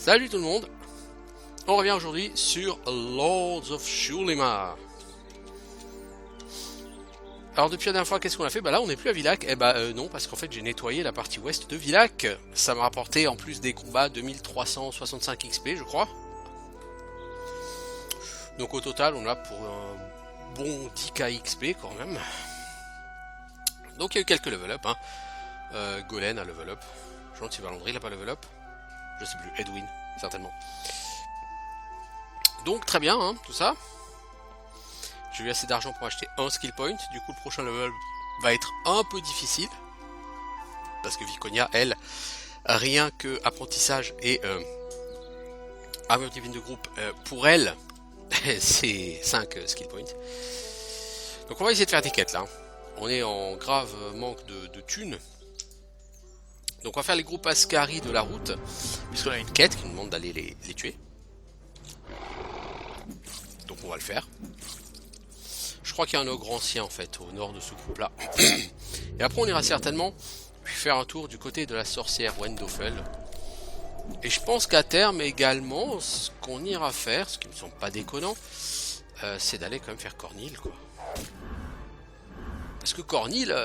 Salut tout le monde. On revient aujourd'hui sur Lords of Shulima. Alors depuis la dernière fois, qu'est-ce qu'on a fait? Bah là on n'est plus à Villach. Non, parce qu'en fait j'ai nettoyé la partie ouest de Villach. Ça m'a rapporté en plus des combats 2365 XP je crois. Donc au total on a pour un bon 10k XP quand même. Donc il y a eu quelques level up. Golen a level up. Gentil Valandry, il a pas level up. Je sais plus, Edwin, certainement. Donc très bien, tout ça. J'ai eu assez d'argent pour acheter un skill point. Du coup, le prochain level va être un peu difficile. Parce que Viconia, elle, rien que apprentissage et armure divine de groupe, pour elle, c'est 5 skill points. Donc on va essayer de faire des quêtes là. On est en grave manque de thunes. Donc on va faire les groupes Ascari de la route, puisqu'on a une quête qui nous demande d'aller les tuer. Donc on va le faire. Je crois qu'il y a un ogre ancien en fait au nord de ce groupe là. Et après on ira certainement faire un tour du côté de la sorcière Wendofel. Et je pense qu'à terme également, ce qu'on ira faire, ce qui me semble pas déconnant, c'est d'aller quand même faire Cornil quoi. Parce que Cornil,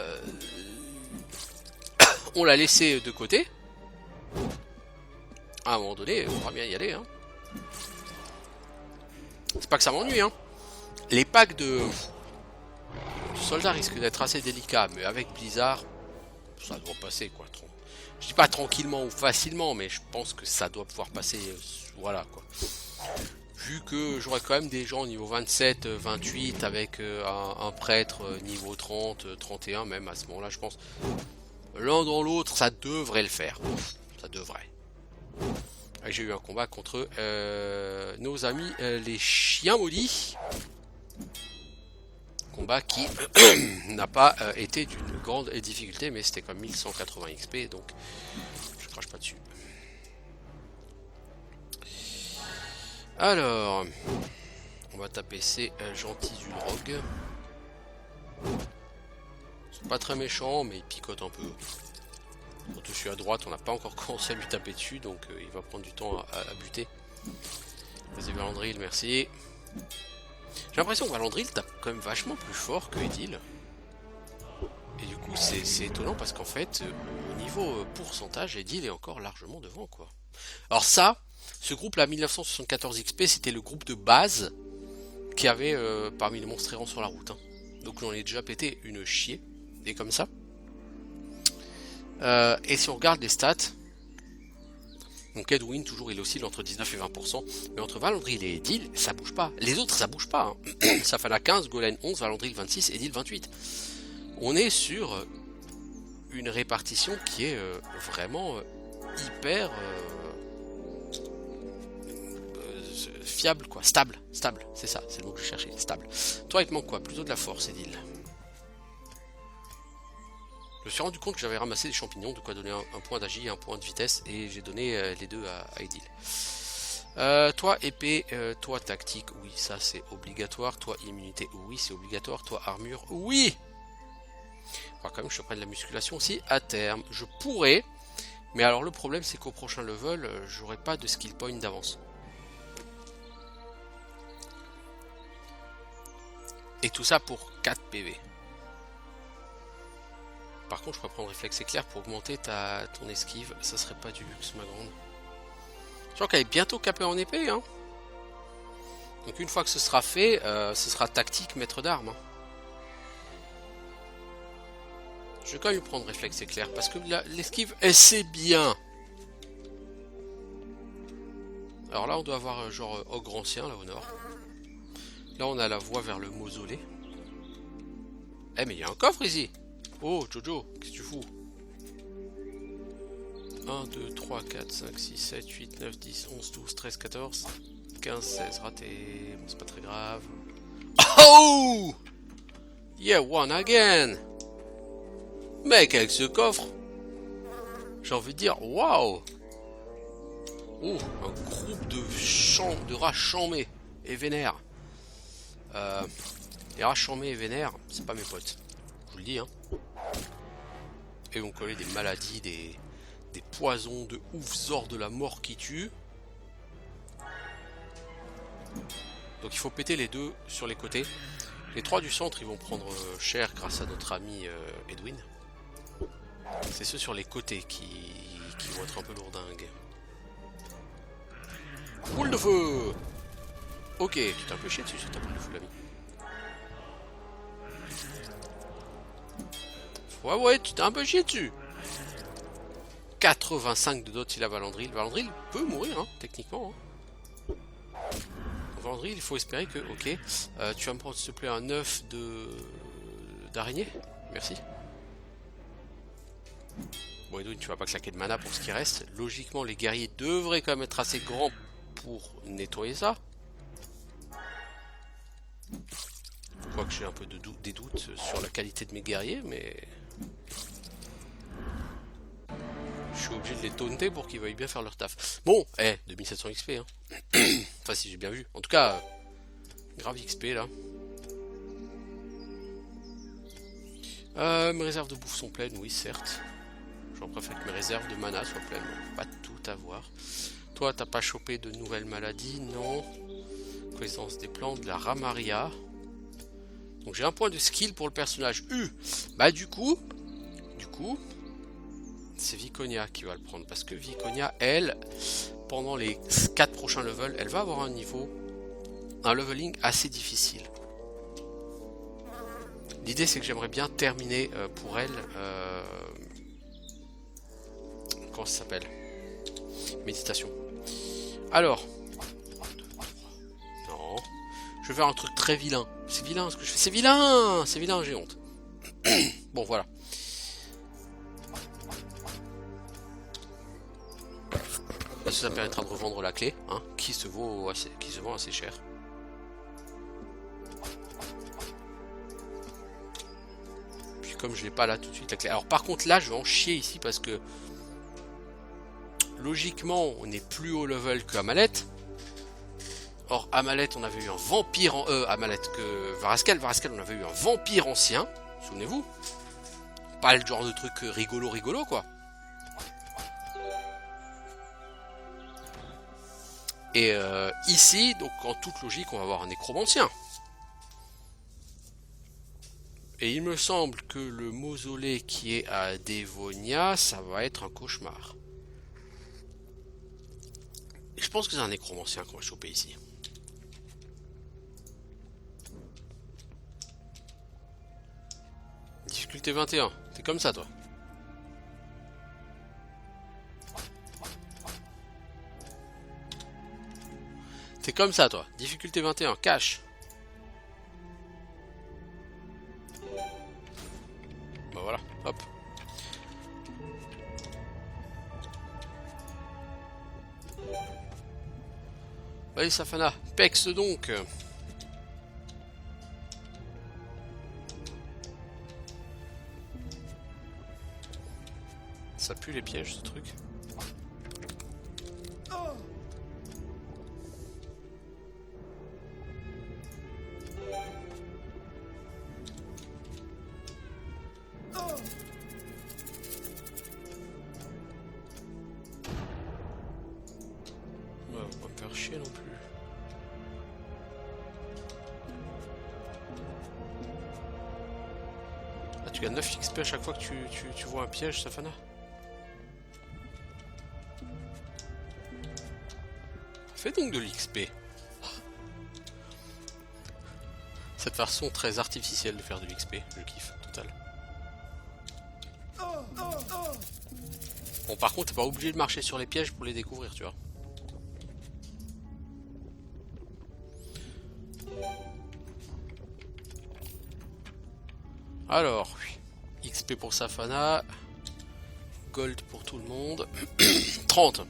on l'a laissé de côté. À un moment donné, il faudra bien y aller. C'est pas que ça m'ennuie. Les packs de soldats risquent d'être assez délicats, mais avec Blizzard, ça doit passer quoi. Je dis pas tranquillement ou facilement, mais je pense que ça doit pouvoir passer. Voilà quoi. Vu que j'aurai quand même des gens niveau 27, 28 avec un prêtre niveau 30, 31 même à ce moment-là, je pense. L'un dans l'autre, ça devrait le faire. Ça devrait. J'ai eu un combat contre nos amis les chiens maudits. Combat qui n'a pas été d'une grande difficulté, mais c'était comme 1180 XP, donc je crache pas dessus. Alors, on va taper ces gentils Ulrog. C'est pas très méchant, mais il picote un peu. Surtout celui à droite, on n'a pas encore commencé à lui taper dessus, donc il va prendre du temps à buter. Vas-y Valandril, merci. J'ai l'impression que Valandril tape quand même vachement plus fort que Edil. Et du coup c'est étonnant parce qu'en fait, au niveau pourcentage, Edil est encore largement devant quoi. Alors ça, ce groupe là, 1974 XP, c'était le groupe de base qui avait parmi les monstres errants sur la route. Donc j'en ai déjà pété une chier, et comme ça. Et si on regarde les stats, donc Edwin toujours il oscille entre 19 et 20%, mais entre Valandril et Edil ça bouge pas. Les autres ça bouge pas. Ça fait la 15, Golen 11, Valandril 26, Edil 28. On est sur une répartition qui est vraiment hyper fiable quoi, stable, c'est ça, c'est le mot que je cherchais, stable. Toi il te manque quoi? Plutôt de la force Edil. Je me suis rendu compte que j'avais ramassé des champignons, de quoi donner un point d'agi et un point de vitesse, et j'ai donné les deux à Edil. Toi épée, toi tactique, oui ça c'est obligatoire, toi immunité, oui c'est obligatoire, toi armure, oui. Enfin quand même je prenne de la musculation aussi à terme, je pourrais, mais alors le problème c'est qu'au prochain level, j'aurai pas de skill point d'avance. Et tout ça pour 4 PV. Par contre, je pourrais prendre réflexe éclair pour augmenter ton esquive. Ça serait pas du luxe, ma grande. Je crois qu'elle est bientôt capée en épée. Donc une fois que ce sera fait, ce sera tactique maître d'armes. Je vais quand même lui prendre réflexe éclair parce que l'esquive, elle c'est bien. Alors là, on doit avoir genre ogre ancien là au nord. Là, on a la voie vers le mausolée. Eh mais il y a un coffre ici. Oh Jojo, qu'est-ce que tu fous? 1, 2, 3, 4, 5, 6, 7, 8, 9, 10, 11, 12, 13, 14, 15, 16, raté. Bon, c'est pas très grave. Oh yeah, one again. Mec, avec ce coffre, j'ai envie de dire, waouh. Oh, un groupe de rats chamés et vénères. Les rats chamés et vénères, c'est pas mes potes. Je vous le dis, Et vont coller des maladies, des poisons de ouf, zor de la mort qui tue. Donc il faut péter les deux sur les côtés. Les 3 du centre, ils vont prendre cher grâce à notre ami Edwin. C'est ceux sur les côtés qui vont être un peu lourdingues. Boule de feu! Ok, tu t'es un peu chié dessus sur ta boule de feu, l'ami. Ouais, tu t'es un peu chié dessus. 85 de dot il a Valandril. Valandril peut mourir, hein, techniquement. Hein. Valandril, il faut espérer que... Ok. Tu vas me prendre, s'il te plaît, un œuf d'araignée. Merci. Bon, Edwin, tu vas pas claquer de mana pour ce qui reste. Logiquement, les guerriers devraient quand même être assez grands pour nettoyer ça. Quoique j'ai un peu des doutes sur la qualité de mes guerriers, mais... Je suis obligé de les taunter pour qu'ils veuillent bien faire leur taf. Bon, 2700 XP, hein. Enfin, si j'ai bien vu. En tout cas, grave XP, là. Mes réserves de bouffe sont pleines, oui, certes. J'en préfère que mes réserves de mana soient pleines. Pas tout avoir. Toi, t'as pas chopé de nouvelles maladies, non. Connaissance des plantes, de la ramaria. Donc j'ai un point de skill pour le personnage U. Bah du coup, c'est Viconia qui va le prendre. Parce que Viconia, elle, pendant les 4 prochains levels, elle va avoir un leveling assez difficile. L'idée c'est que j'aimerais bien terminer pour elle... comment ça s'appelle? Méditation. Alors... Non. Je vais faire un truc très vilain. C'est vilain ce que je fais. C'est vilain, j'ai honte. Bon, voilà. Ça me permettra de revendre la clé, hein, qui se vend assez cher. Puis comme je l'ai pas là tout de suite la clé. Alors par contre là je vais en chier ici parce que logiquement on est plus haut level que Amaleth. Or Amaleth on avait eu un vampire en Amaleth que Varaskel on avait eu un vampire ancien, souvenez-vous. Pas le genre de truc rigolo quoi. Et ici, donc en toute logique, on va avoir un nécromancien. Et il me semble que le mausolée qui est à Dévonia, ça va être un cauchemar. Et je pense que c'est un nécromancien qu'on va choper ici. Difficulté 21, t'es comme ça toi. T'es comme ça toi, difficulté 21, cash. Bah voilà, hop. Allez Safana, pex donc. Ça pue les pièges ce truc. Non plus. Ah, tu gagnes 9 XP à chaque fois que tu vois un piège, Safana. Fais donc de l'XP. Cette façon très artificielle de faire de l'XP, je kiffe, total. Bon, par contre, t'es pas obligé de marcher sur les pièges pour les découvrir, tu vois. Alors, XP pour Safana, Gold pour tout le monde, 30. 1, 2,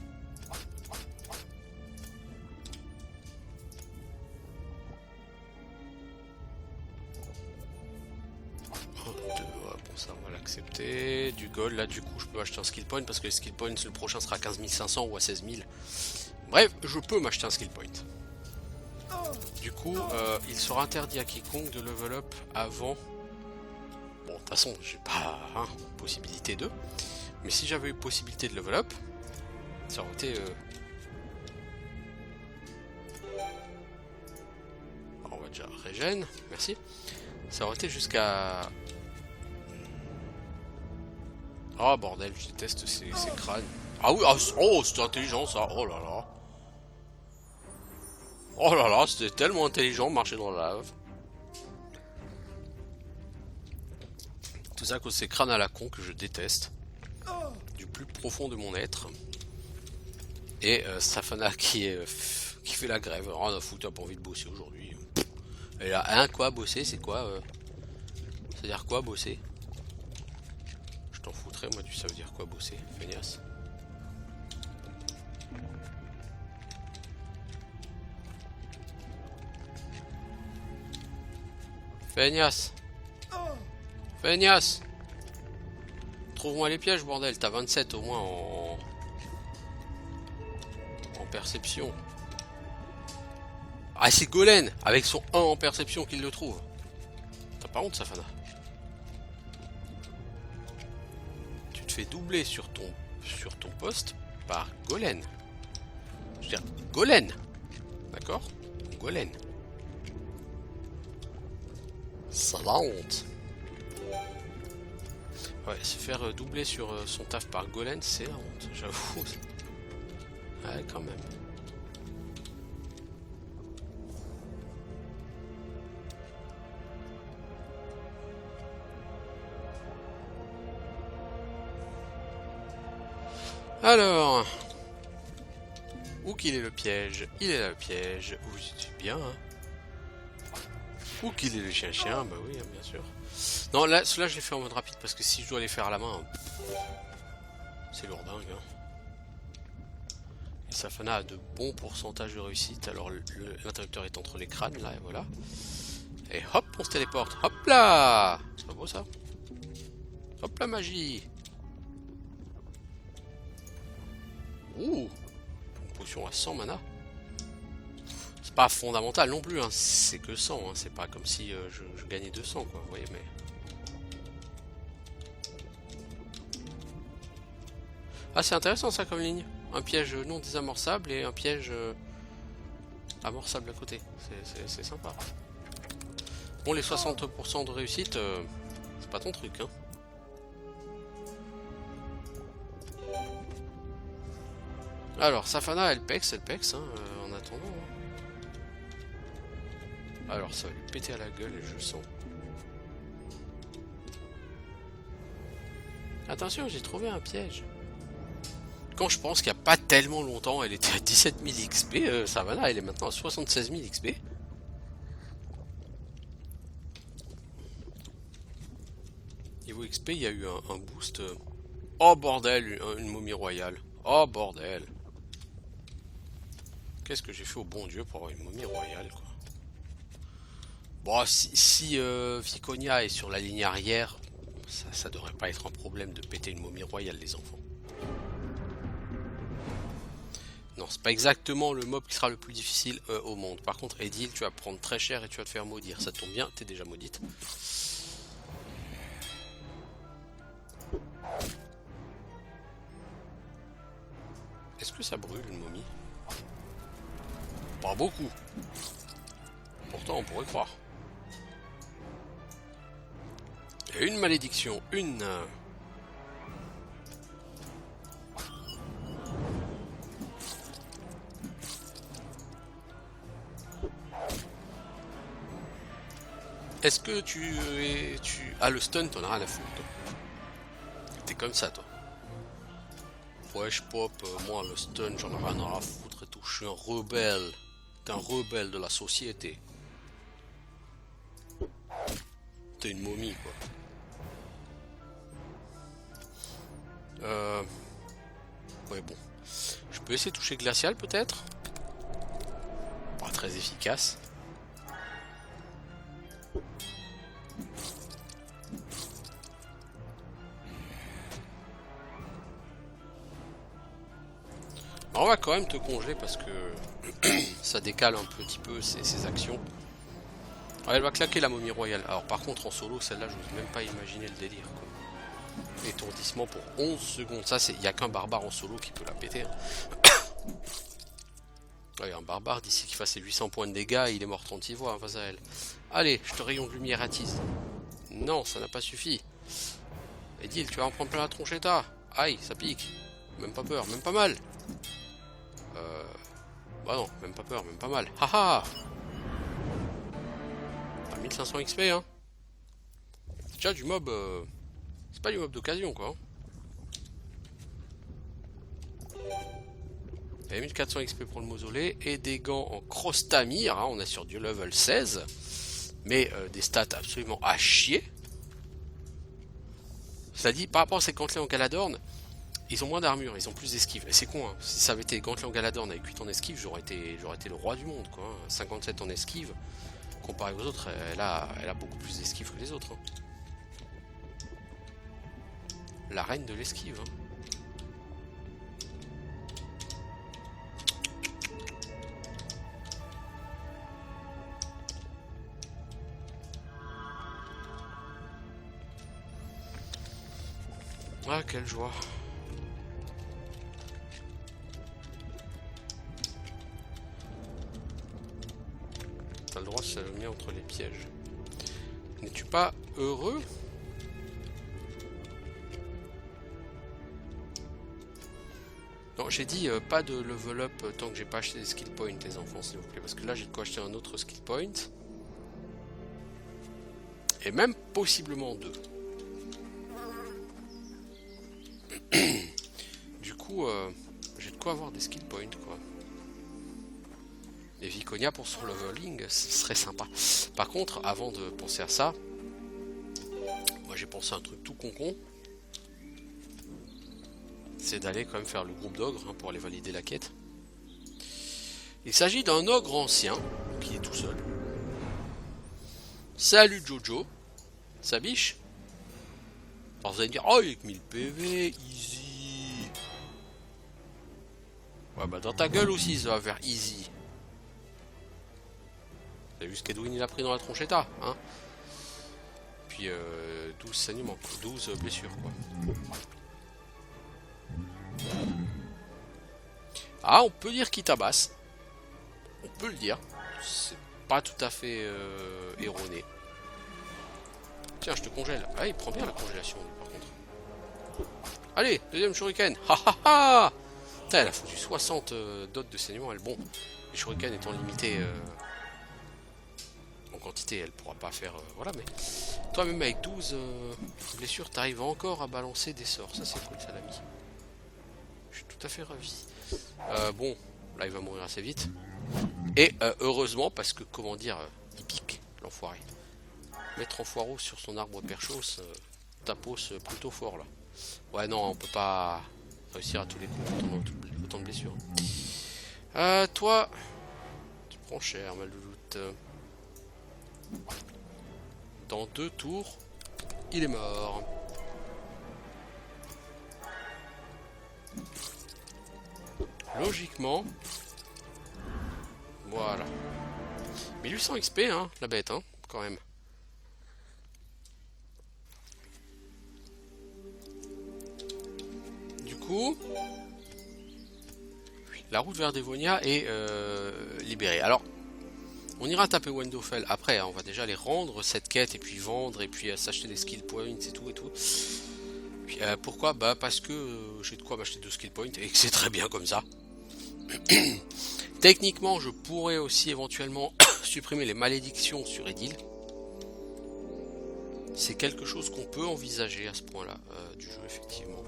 bon ça on va l'accepter, du Gold, là du coup je peux acheter un skill point parce que le skill point le prochain sera 15 500 ou à 16 000. Bref, je peux m'acheter un skill point. Du coup, il sera interdit à quiconque de level up avant... Bon, de toute façon, j'ai pas possibilité de. Mais si j'avais eu possibilité de level up, ça aurait été... va déjà régène, merci. Ça aurait été jusqu'à... Oh bordel, je déteste ces crânes. Ah oui, oh c'était intelligent ça, oh là là. Oh là là, c'était tellement intelligent marcher dans la lave. Tout ça à cause de ces crânes à la con que je déteste. Du plus profond de mon être. Et Safana qui fait la grève. Oh, on a foutu, t'as pas envie de bosser aujourd'hui. Et là, hein, quoi, bosser, c'est quoi c'est-à-dire quoi, bosser? Je t'en foutrais, moi, ça veut dire quoi, bosser, feignasse. Feignasse. Feignasse. Trouve-moi les pièges, bordel. T'as 27 au moins en perception. Ah, c'est Golen avec son 1 en perception qu'il le trouve. T'as pas honte, Safana? Tu te fais doubler sur ton poste par Golen. Je veux dire, Golen. D'accord? Golen. Ça la honte. Ouais, se faire doubler sur son taf par Golen, c'est la honte, j'avoue. Ouais, quand même. Alors, où qu'il est le piège? Il est là le piège. Vous êtes bien, hein? Où qu'il est le chien-chien? Bah oui, hein, bien sûr. Non, là, cela je l'ai fait en mode rapide parce que si je dois les faire à la main, c'est lourdingue. Hein. Et Safana a de bons pourcentages de réussite. Alors l'interrupteur est entre les crânes, là, et voilà. Et hop, on se téléporte. Hop là! C'est pas beau ça? Hop la magie! Ouh! Une potion à 100 mana. C'est pas fondamental non plus, hein. C'est que 100. Hein. C'est pas comme si je gagnais 200, quoi. Vous voyez, mais. Ah, c'est intéressant ça comme ligne. Un piège non désamorçable et un piège amorçable à côté. C'est sympa. Bon, les 60% de réussite, c'est pas ton truc, hein. Alors, Safana, elle pexe, hein, en attendant. Hein. Alors, ça va lui péter à la gueule et je le sens. Attention, j'ai trouvé un piège. Quand je pense qu'il n'y a pas tellement longtemps, elle était à 17 000 XP, Savannah, elle est maintenant à 76 000 XP. Niveau XP, il y a eu un boost. Oh bordel, une momie royale. Oh bordel. Qu'est-ce que j'ai fait au bon Dieu pour avoir une momie royale, quoi. Bon, si Viconia est sur la ligne arrière, ça devrait pas être un problème de péter une momie royale, les enfants. Non, c'est pas exactement le mob qui sera le plus difficile au monde. Par contre, Edil, tu vas prendre très cher et tu vas te faire maudire. Ça tombe bien, t'es déjà maudite. Est-ce que ça brûle une momie? Pas beaucoup. Pourtant, on pourrait croire. Et une malédiction, une... Est-ce que tu Ah, le stun, t'en as rien à foutre. T'es comme ça, toi. Ouais, je pop, moi, le stun, j'en ai rien à foutre et tout. Je suis un rebelle. T'es un rebelle de la société. T'es une momie, quoi. Ouais, bon. Je peux essayer de toucher glacial, peut-être? Pas très efficace. On va quand même te congeler parce que ça décale un petit peu ses actions. Alors, elle va claquer la momie royale. Alors par contre en solo, celle-là, je n'ose même pas imaginer le délire, quoi. Étourdissement pour 11 secondes. Ça, il n'y a qu'un barbare en solo qui peut la péter. Hein. Ouais, un barbare, d'ici qu'il fasse ses 800 points de dégâts, il est mort 36 fois hein, face à elle. Allez, je te rayon de lumière attise. Non, ça n'a pas suffi. Edil, tu vas en prendre plein la tronchetta. Aïe, ça pique. Même pas peur, même pas mal. Bah non, même pas peur, même pas mal. Haha. 1500 XP hein. C'est déjà du mob. C'est pas du mob d'occasion quoi. Et 1400 XP pour le mausolée. Et des gants en Crostamir. Hein, on est sur du level 16. Mais des stats absolument à chier. Cela dit, par rapport à ces gantelets en Galadorn, ils ont moins d'armure, ils ont plus d'esquive. Et c'est con, hein. Si ça avait été gantelets en Galadorn avec 8 en esquive, j'aurais été le roi du monde, quoi. 57 en esquive, comparé aux autres, elle a beaucoup plus d'esquive que les autres. Hein. La reine de l'esquive. Hein. Ah, quelle joie. T'as le droit de se mettre entre les pièges. N'es-tu pas heureux? Non, j'ai dit pas de level up tant que j'ai pas acheté des skill points, les enfants, s'il vous plaît. Parce que là, j'ai de quoi acheter un autre skill point. Et même possiblement deux. Du coup, j'ai de quoi avoir des skill points, quoi. Et Viconia pour son leveling, ce serait sympa. Par contre, avant de penser à ça, moi j'ai pensé à un truc tout con. C'est d'aller quand même faire le groupe d'ogres hein, pour aller valider la quête. Il s'agit d'un ogre ancien, qui est tout seul. Salut Jojo, sa biche. Alors vous allez me dire, oh il est que 1000 PV, easy. Ouais bah dans ta gueule aussi ça va faire easy. Vous avez vu ce qu'Edwin il a pris dans la tronchetta, hein. Puis 12 saignements, 12 blessures quoi. Ah on peut dire qu'il tabasse. On peut le dire. C'est pas tout à fait erroné. Tiens je te congèle. Ah il prend bien la congélation lui, par contre. Allez, deuxième shuriken. Ha ha ha. Putain elle a foutu 60 dots de saignement. Elle, bon, les shurikens étant limités en quantité, elle pourra pas faire... voilà, mais toi même avec 12 blessures, t'arrives encore à balancer des sorts. Ça c'est cool, ça l'ami. Je suis tout à fait ravi. Bon, là il va mourir assez vite. Et heureusement, parce que, comment dire, il pique, l'enfoiré. Mettre enfoirot sur son arbre perchos, tapos plutôt fort là. Ouais non, on peut pas réussir à tous les coups, autant de blessures. Toi, tu prends cher, mal de loot. Dans 2 tours, il est mort. Logiquement, voilà. 1800 XP, hein, la bête, hein, quand même. Du coup, la route vers Dévonia est libérée. Alors, on ira taper Wendofell après, hein, on va déjà aller rendre cette quête et puis vendre et puis s'acheter des skill points et tout et tout. Puis, pourquoi? Bah parce que j'ai de quoi m'acheter 2 skill points et que c'est très bien comme ça. Techniquement, je pourrais aussi éventuellement supprimer les malédictions sur Edil. C'est quelque chose qu'on peut envisager à ce point-là du jeu, effectivement.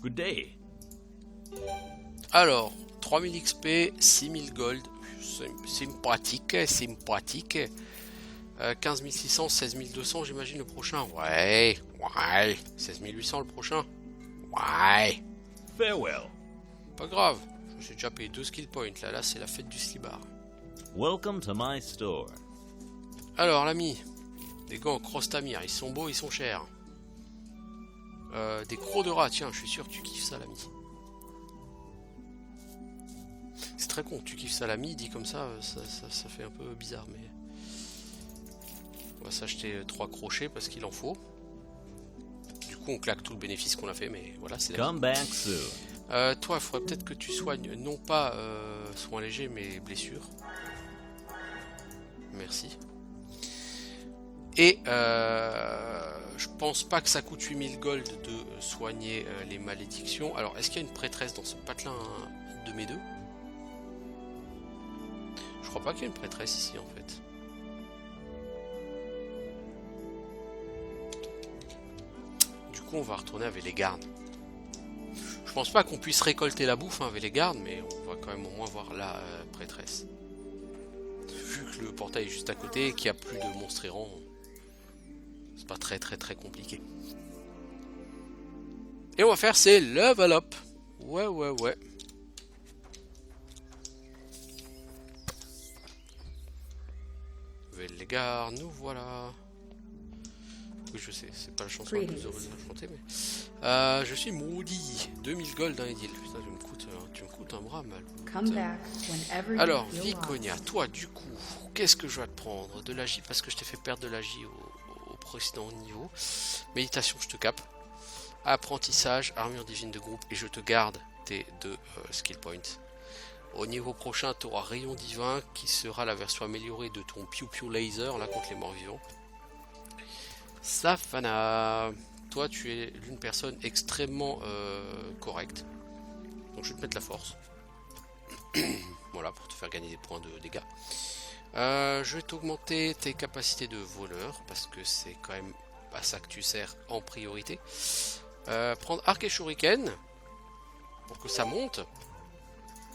Good day. Alors, 3000 XP, 6000 gold, sympathique, sympathique. 15600, 16200, j'imagine le prochain. Ouais, 16800 le prochain. Ouais. Farewell. Pas grave, je suis déjà payé 2 skill points. Là c'est la fête du slibard. Welcome to my store. Alors l'ami, des gants Crostamir, ils sont beaux, ils sont chers. Des crocs de rat, tiens, je suis sûr que tu kiffes ça l'ami. C'est très con, tu kiffes ça l'ami, dit comme ça, ça fait un peu bizarre, mais... On va s'acheter 3 crochets parce qu'il en faut. Du coup on claque tout le bénéfice qu'on a fait, mais voilà, c'est la vie. Come back soon. Toi, il faudrait peut-être que tu soignes, non pas soins légers, mais blessures. Merci. Et je pense pas que ça coûte 8000 gold de soigner les malédictions. Alors, est-ce qu'il y a une prêtresse dans ce patelin de mes deux? Je crois pas qu'il y ait une prêtresse ici en fait. Du coup, on va retourner avec les gardes. Je pense pas qu'on puisse récolter la bouffe avec les gardes, mais on va quand même au moins voir la prêtresse. Vu que le portail est juste à côté et qu'il n'y a plus de monstres errants, c'est pas très compliqué. Et on va faire ces level up. Ouais. Les gardes, nous voilà. Oui, je sais, c'est pas la chanson la plus heureuse à chanter, mais... je suis maudit. 2000 gold dans les deals. Putain, tu me coûtes un bras mal. Alors, Viconia, toi, du coup, qu'est-ce que je vais te prendre? De l'agi, parce que je t'ai fait perdre de l'agi au précédent niveau. Méditation, je te capte. Apprentissage, armure divine de groupe, et je te garde tes 2 skill points. Au niveau prochain, tu auras rayon divin, qui sera la version améliorée de ton Piu Piu Laser, là, contre les morts vivants. Safana, toi tu es une personne extrêmement correcte, donc je vais te mettre la force. Voilà, pour te faire gagner des points de dégâts. Je vais t'augmenter tes capacités de voleur, parce que c'est quand même à ça que tu sers en priorité. Prendre arc et shuriken, pour que ça monte.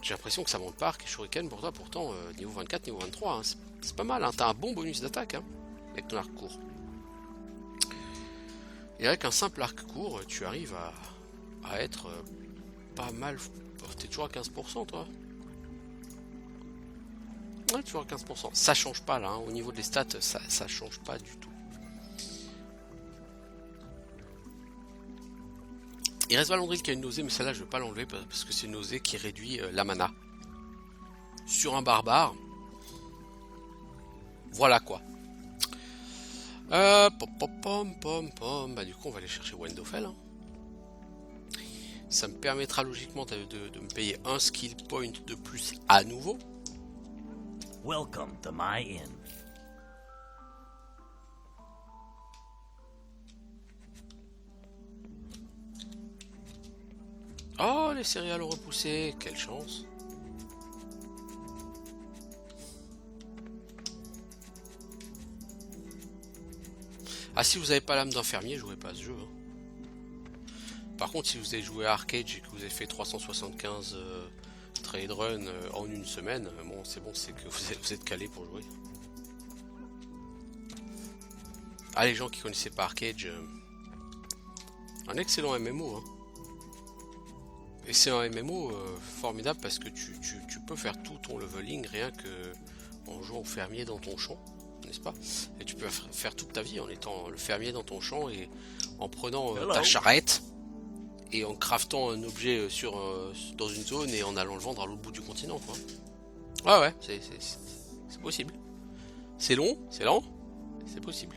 J'ai l'impression que ça monte pas arc et shuriken pour toi, pourtant niveau 24, niveau 23, hein, c'est pas mal, hein, t'as un bon bonus d'attaque hein, avec ton arc court. Et avec un simple arc court, tu arrives à être pas mal... T'es toujours à 15% toi? Ouais, toujours à 15%. Ça change pas là, hein. Au niveau des stats, ça change pas du tout. Il reste Valandril qui a une nausée, mais celle-là je vais pas l'enlever parce que c'est une nausée qui réduit la mana. Sur un barbare. Voilà quoi. Bah du coup on va aller chercher Wendofel hein. Ça me permettra logiquement de me payer un skill point de plus à nouveau. Welcome to my inn. Oh les céréales ont repoussé, quelle chance. Ah, si vous n'avez pas l'âme d'un fermier, jouez pas à ce jeu. Hein. Par contre, si vous avez joué à Arcade et que vous avez fait 375 trade run en une semaine, bon, c'est que vous êtes calé pour jouer. Ah, les gens qui connaissaient pas Arcade, un excellent MMO. Hein. Et c'est un MMO formidable parce que tu peux faire tout ton leveling rien que en jouant au fermier dans ton champ. N'est-ce pas? Et tu peux faire toute ta vie en étant le fermier dans ton champ et en prenant ta charrette et en craftant un objet dans une zone et en allant le vendre à l'autre bout du continent quoi. Ouais c'est possible. C'est long, c'est lent, c'est possible.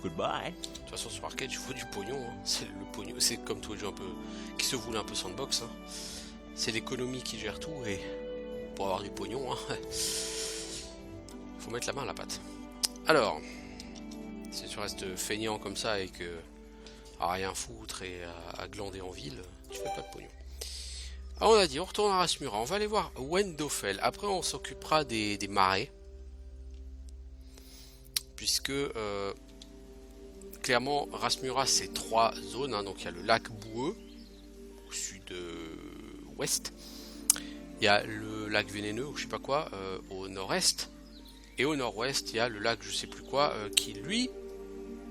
Goodbye. De toute façon sur Arcade il faut du pognon, hein. C'est le pognon, c'est comme tous les jeux un peu qui se voulaient un peu sandbox. Hein. C'est l'économie qui gère tout et pour avoir du pognon, hein, faut mettre la main à la pâte. Alors, si tu restes feignant comme ça et que à rien foutre et à glander en ville, tu fais pas de pognon. Alors on a dit, on retourne à Rasmura, on va aller voir Wendofel. Après on s'occupera des marais. Puisque clairement Rasmura c'est 3 zones, hein, donc il y a le lac boueux au sud-ouest. Il y a le lac vénéneux ou je sais pas quoi au nord-est. Et au nord-ouest, il y a le lac je sais plus quoi qui lui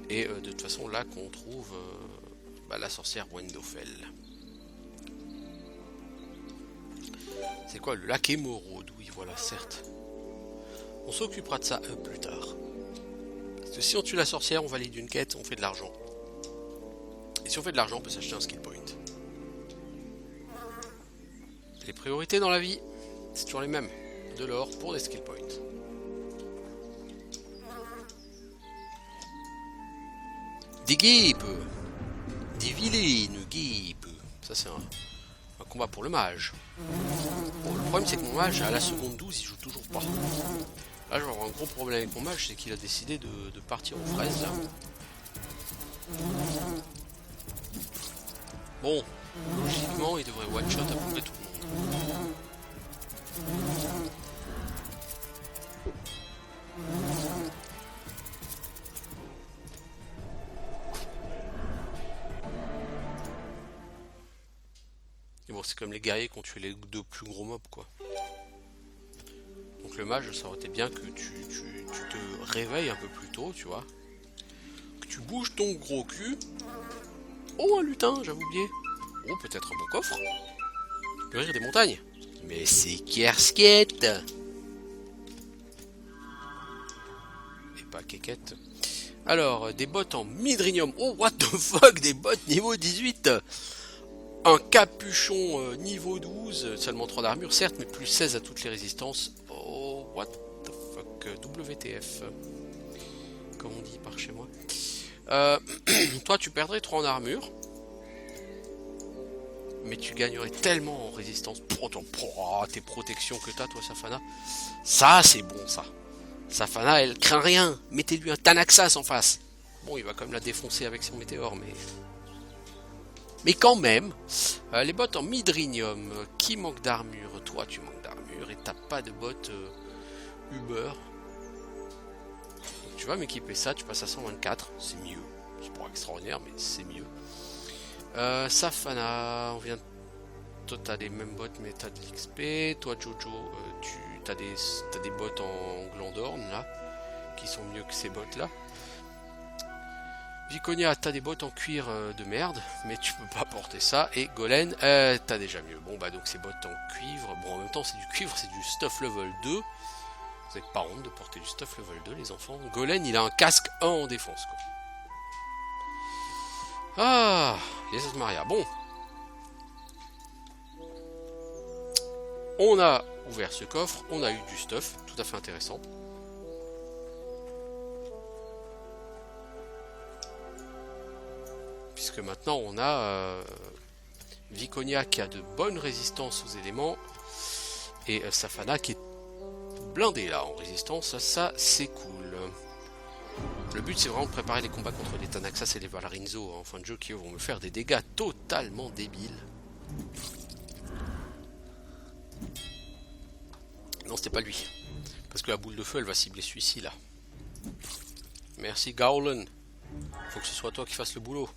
est de toute façon là qu'on trouve la sorcière Wendofel. C'est quoi le lac émeraude? Oui voilà certes. On s'occupera de ça plus tard. Parce que si on tue la sorcière, on valide une quête, on fait de l'argent. Et si on fait de l'argent, on peut s'acheter un skill point. Les priorités dans la vie, c'est toujours les mêmes. De l'or pour des skill points. Des guêpes. Des vilaines guêpes. Ça c'est un combat pour le mage. Bon, le problème c'est que mon mage à la seconde 12 il joue toujours pas. Là je vais avoir un gros problème avec mon mage, c'est qu'il a décidé de partir aux fraises là. Bon, logiquement il devrait one shot à peu près tout le monde. Et bon, c'est comme les guerriers qui ont tué les deux plus gros mobs quoi. Donc le mage, ça aurait été bien que tu te réveilles un peu plus tôt, tu vois. Que tu bouges ton gros cul. Oh, un lutin, j'avais oublié. Oh, peut-être un bon coffre. Le rire des montagnes. Mais c'est Kersket. Et pas Keket. Alors, des bottes en midrinium. Oh, what the fuck, des bottes niveau 18. Un capuchon niveau 12. Seulement 3 d'armure, certes, mais plus 16 à toutes les résistances. Oh, what the fuck. WTF. Comme on dit par chez moi. Toi, tu perdrais 3 en armure. Mais tu gagnerais tellement en résistance pour tes protections que t'as, toi, Safana. Ça, c'est bon, ça. Safana, elle craint rien. Mettez-lui un Tanaxas en face. Bon, il va quand même la défoncer avec son météore, mais... Mais quand même, les bottes en midrinium, qui manque d'armure? Toi, tu manques d'armure et t'as pas de bottes Uber. Donc, tu vas m'équiper ça, tu passes à 124, c'est mieux. C'est pas extraordinaire, mais c'est mieux. Safana, on vient... Toi, t'as les mêmes bottes, mais t'as de l'XP. Toi, Jojo, t'as des bottes en glandorne, là, qui sont mieux que ces bottes-là. Viconia, t'as des bottes en cuir de merde, mais tu peux pas porter ça. Et Golen, t'as déjà mieux. Bon, bah, donc ces bottes en cuivre. Bon, en même temps, c'est du cuivre, c'est du stuff level 2. Vous n'êtes pas honte de porter du stuff level 2, les enfants. Golen, il a un casque 1 en défense, quoi. Ah, les Maria. Bon. On a ouvert ce coffre, on a eu du stuff, tout à fait intéressant. Puisque maintenant on a Viconia qui a de bonnes résistances aux éléments et Safana qui est blindée là en résistance, ça c'est cool. Le but c'est vraiment de préparer les combats contre les Tanaxas et les Valarinzo en fin de jeu qui vont me faire des dégâts totalement débiles. Non, c'était pas lui. Parce que la boule de feu, elle va cibler celui-ci, là. Merci, Gaulen. Faut que ce soit toi qui fasses le boulot.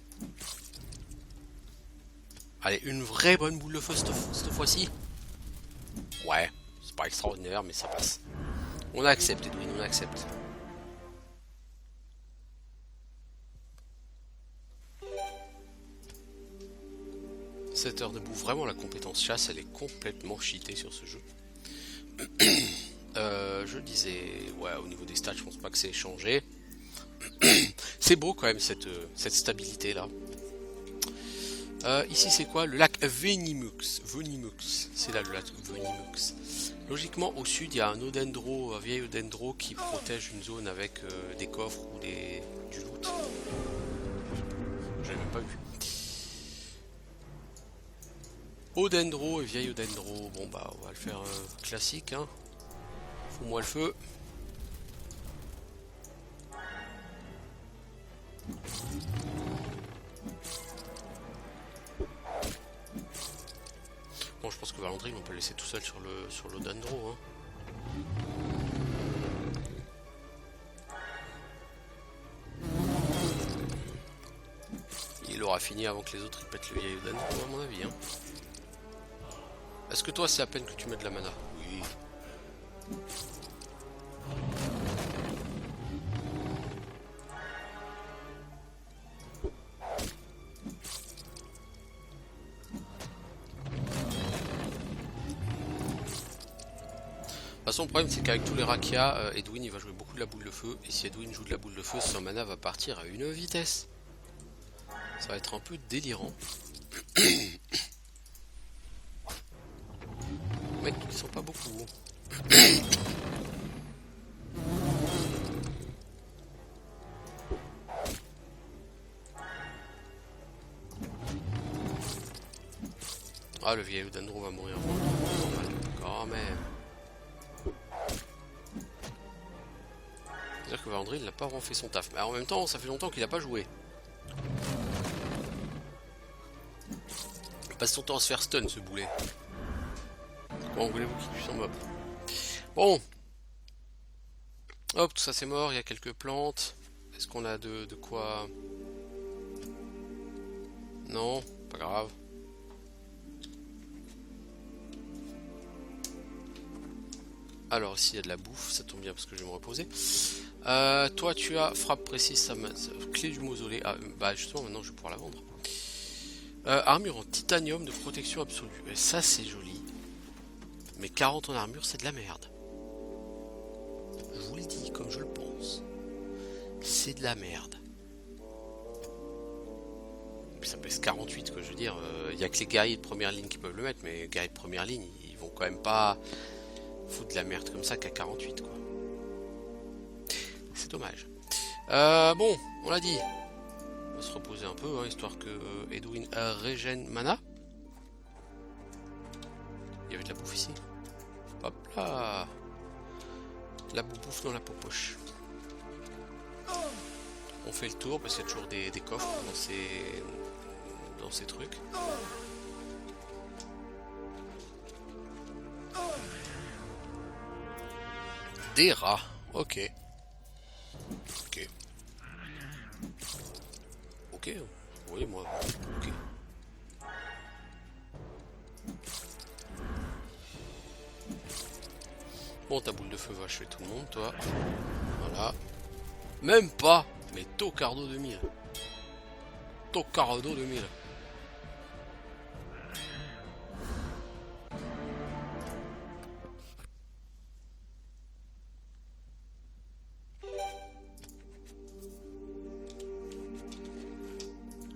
Allez, une vraie bonne boule de feu cette fois-ci. Ouais, c'est pas extraordinaire, mais ça passe. On accepte, Edwin, on accepte. Cette heure debout, vraiment la compétence chasse, elle est complètement cheatée sur ce jeu. Je disais, ouais, au niveau des stats, je pense pas que c'est changé. C'est beau quand même cette stabilité là. Ici c'est quoi? Le lac Venimux. C'est là le lac Venimux. Logiquement au sud il y a un Odendro, un vieil Odendro qui protège une zone avec des coffres ou du loot. J'avais même pas vu. Odendro et vieil Odendro. Bon bah on va le faire classique hein. Fous-moi le feu. Bon je pense que Valandrine on peut le laisser tout seul sur l'Odendro hein. Il aura fini avant que les autres ils pètent le vieil Odendro à mon avis hein. Est-ce que toi c'est à peine que tu mets de la mana? Oui. De toute façon, le problème c'est qu'avec tous les Rakia, Edwin il va jouer beaucoup de la boule de feu. Et si Edwin joue de la boule de feu, son mana va partir à une vitesse. Ça va être un peu délirant. Mec, ils sont pas beaucoup. Ah, le vieil Dandro va mourir. Quand même. C'est-à-dire que Vandril n'a pas vraiment fait son taf. Mais en même temps, ça fait longtemps qu'il n'a pas joué. Il passe son temps à se faire stun, ce boulet. Comment voulez-vous qu'il puisse en mob? Bon. Hop, tout ça c'est mort. Il y a quelques plantes. Est-ce qu'on a de quoi? Non, pas grave. Alors ici il y a de la bouffe, ça tombe bien parce que je vais me reposer. Toi tu as frappe précise, clé du mausolée. Ah, bah justement maintenant je vais pouvoir la vendre. Armure en titanium de protection absolue. Et ça c'est joli. Mais 40 en armure c'est de la merde. Je vous le dis comme je le pense. C'est de la merde. Puis ça pèse 48 quoi, je veux dire. Il n'y a que les guerriers de première ligne qui peuvent le mettre. Mais les guerriers de première ligne ils vont quand même pas foutre de la merde comme ça qu'à 48 quoi. C'est dommage. Bon, on l'a dit. On va se reposer un peu, hein, histoire que Edwin régène mana. Il y avait de la bouffe ici. Hop là. La bouffe dans la poche. On fait le tour parce qu'il y a toujours des coffres dans ces trucs. Des rats, ok. Ok. Ok, oui, moi, ok. Bon, ta boule de feu va achever tout le monde, toi. Voilà. Même pas, mais Tocardo 2000. Tocardo 2000.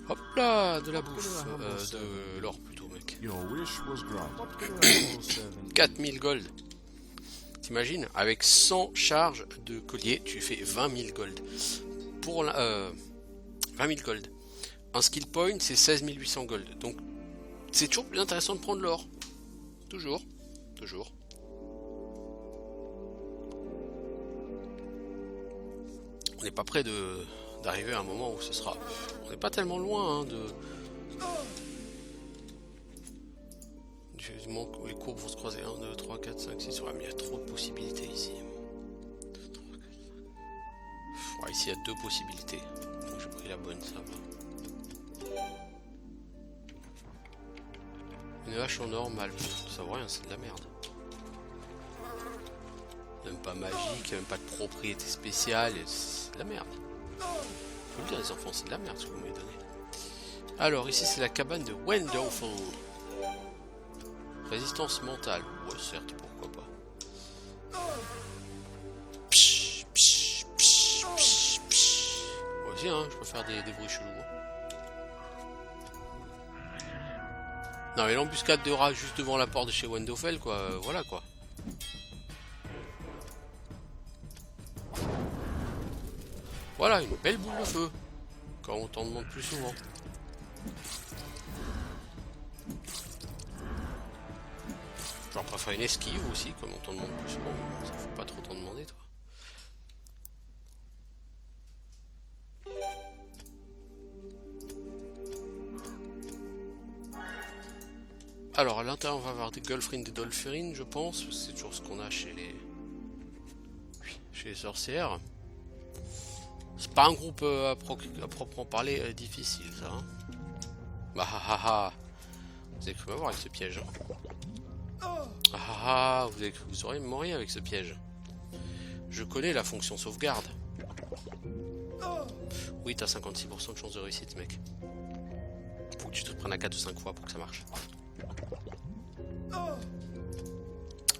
Hop là, de la bouffe, de l'or plutôt mec. 4000 gold. T'imagines, avec 100 charges de collier, tu fais 20 000 gold. Pour 20 000 gold. Un skill point, c'est 16 800 gold. Donc, c'est toujours plus intéressant de prendre l'or. Toujours. Toujours. On n'est pas près d'arriver à un moment où ce sera... On n'est pas tellement loin hein, du moment où les courbes vont se croiser. 1, 2, 3, 4, 5, 6. Ouais, mais il y a trop de possibilités ici. 2, 3, 4, 5. Ouais, ici, il y a 2 possibilités. Donc j'ai pris la bonne, ça va. Une hache en or mal. Ça vaut rien, c'est de la merde. Même pas magique, même pas de propriété spéciale. C'est de la merde. Faut le dire les enfants, c'est de la merde ce que vous m'avez donné. Alors ici c'est la cabane de Wonderful. Résistance mentale. Ouais certes, pourquoi pas. Psh, psh, psh, psh, psh. Moi aussi hein, je peux faire des bruits chelous. Non mais l'embuscade de rat juste devant la porte de chez Wendofel quoi, voilà quoi. Voilà, une belle boule de feu. Quand on t'en demande plus souvent. Genre préfère une esquive aussi, comme on t'en demande plus souvent. Ça faut pas trop t'en demander toi. Alors à l'intérieur on va avoir des Golfrines, des Dolphirines je pense. C'est toujours ce qu'on a chez les sorcières. C'est pas un groupe à proprement parler difficile ça. Hein. Bah ha ha ha. Vous avez cru m'avoir avec ce piège. Ah ah ah. Vous aurez mourir avec ce piège. Je connais la fonction sauvegarde. Oui t'as 56% de chance de réussite mec. Faut que tu te prennes à 4 ou 5 fois pour que ça marche.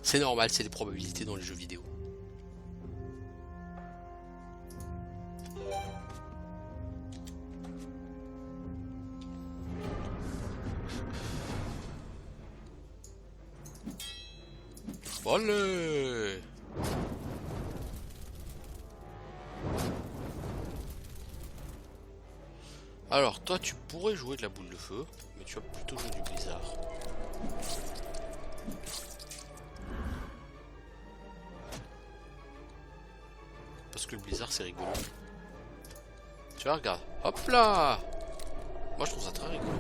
C'est normal, c'est des probabilités dans les jeux vidéo. Allez! Alors toi tu pourrais jouer de la boule de feu, mais tu vas plutôt jouer du blizzard. Parce que le blizzard c'est rigolo. Tu vois, regarde. Hop là. Moi je trouve ça très rigolo.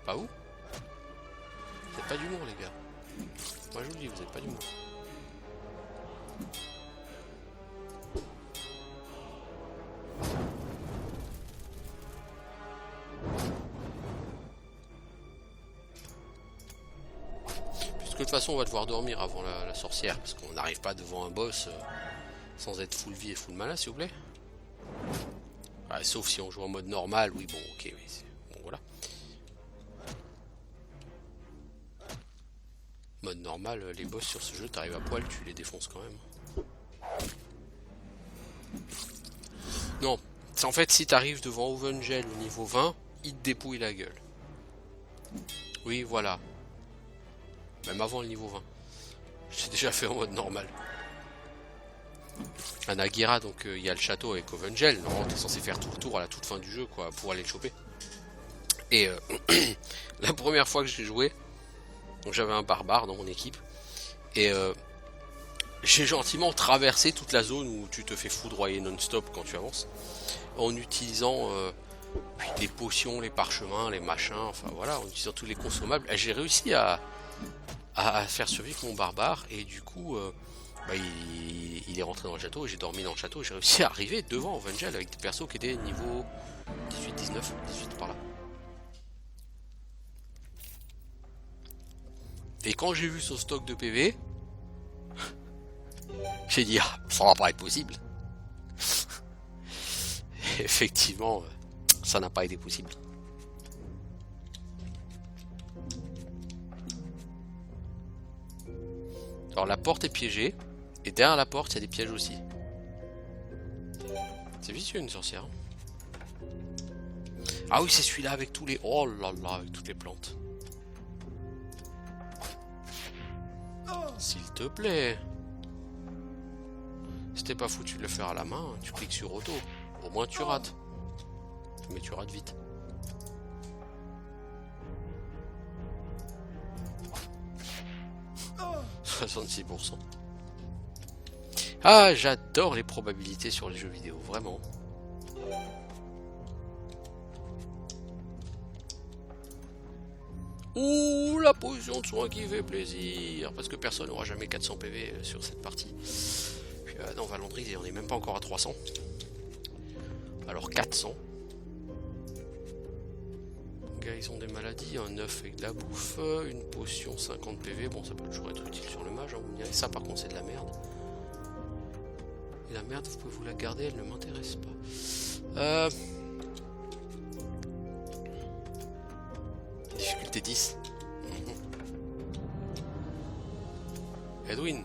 Pas où? Vous êtes pas d'humour les gars. Moi je vous le dis, vous êtes pas d'humour. Puisque de toute façon on va devoir dormir avant la sorcière. Parce qu'on n'arrive pas devant un boss sans être full vie et full mana s'il vous plaît. Ouais, sauf si on joue en mode normal, oui bon ok mais bon voilà. Mode normal, les boss sur ce jeu t'arrives à poil, tu les défonces quand même. Non, en fait si t'arrives devant Ovengel au niveau 20, il te dépouille la gueule. Oui voilà. Même avant le niveau 20. J'ai déjà fait en mode normal. À Nagira, donc il y a le château avec Ovengel. Normalement, t'es censé faire tout le tour à la toute fin du jeu, quoi, pour aller le choper. Et la première fois que j'ai joué, donc j'avais un barbare dans mon équipe, et j'ai gentiment traversé toute la zone où tu te fais foudroyer non-stop quand tu avances, en utilisant les potions, les parchemins, les machins, enfin voilà, en utilisant tous les consommables. J'ai réussi à faire survivre mon barbare, et du coup... bah, il est rentré dans le château et j'ai dormi dans le château et j'ai réussi à arriver devant Ovengel avec des persos qui étaient niveau 18, 19, 18 par là. Et quand j'ai vu son stock de PV, j'ai dit ah, ça va pas être possible. Effectivement, ça n'a pas été possible. Alors la porte est piégée. Et derrière la porte, il y a des pièges aussi. C'est vicieux une sorcière. Ah oui, c'est celui-là avec tous les... Oh là là, avec toutes les plantes. S'il te plaît. Si t'es pas foutu de le faire à la main, tu cliques sur auto. Au moins tu rates. Mais tu rates vite. « 66%. Ah, j'adore les probabilités sur les jeux vidéo, vraiment. Ouh, la potion de soin qui fait plaisir. Parce que personne n'aura jamais 400 PV sur cette partie. Puis, non, Valandry, on n'est même pas encore à 300. Alors 400. Ils ont des maladies, un œuf avec de la bouffe, une potion 50 PV. Bon, ça peut toujours être utile sur le mage, hein, vous me direz. Ça, par contre, c'est de la merde. Et la merde, vous pouvez vous la garder, elle ne m'intéresse pas. Difficulté 10. Edwin.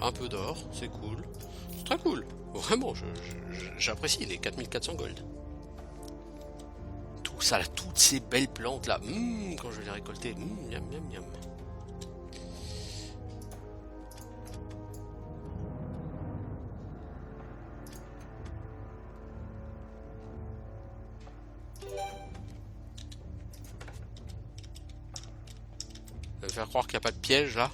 Un peu d'or, c'est cool. C'est très cool. Vraiment, j'apprécie les 4400 gold. Tout ça, là, toutes ces belles plantes là. Quand je vais les récolter. Miam, miam, miam. Ça va me faire croire qu'il n'y a pas de piège là.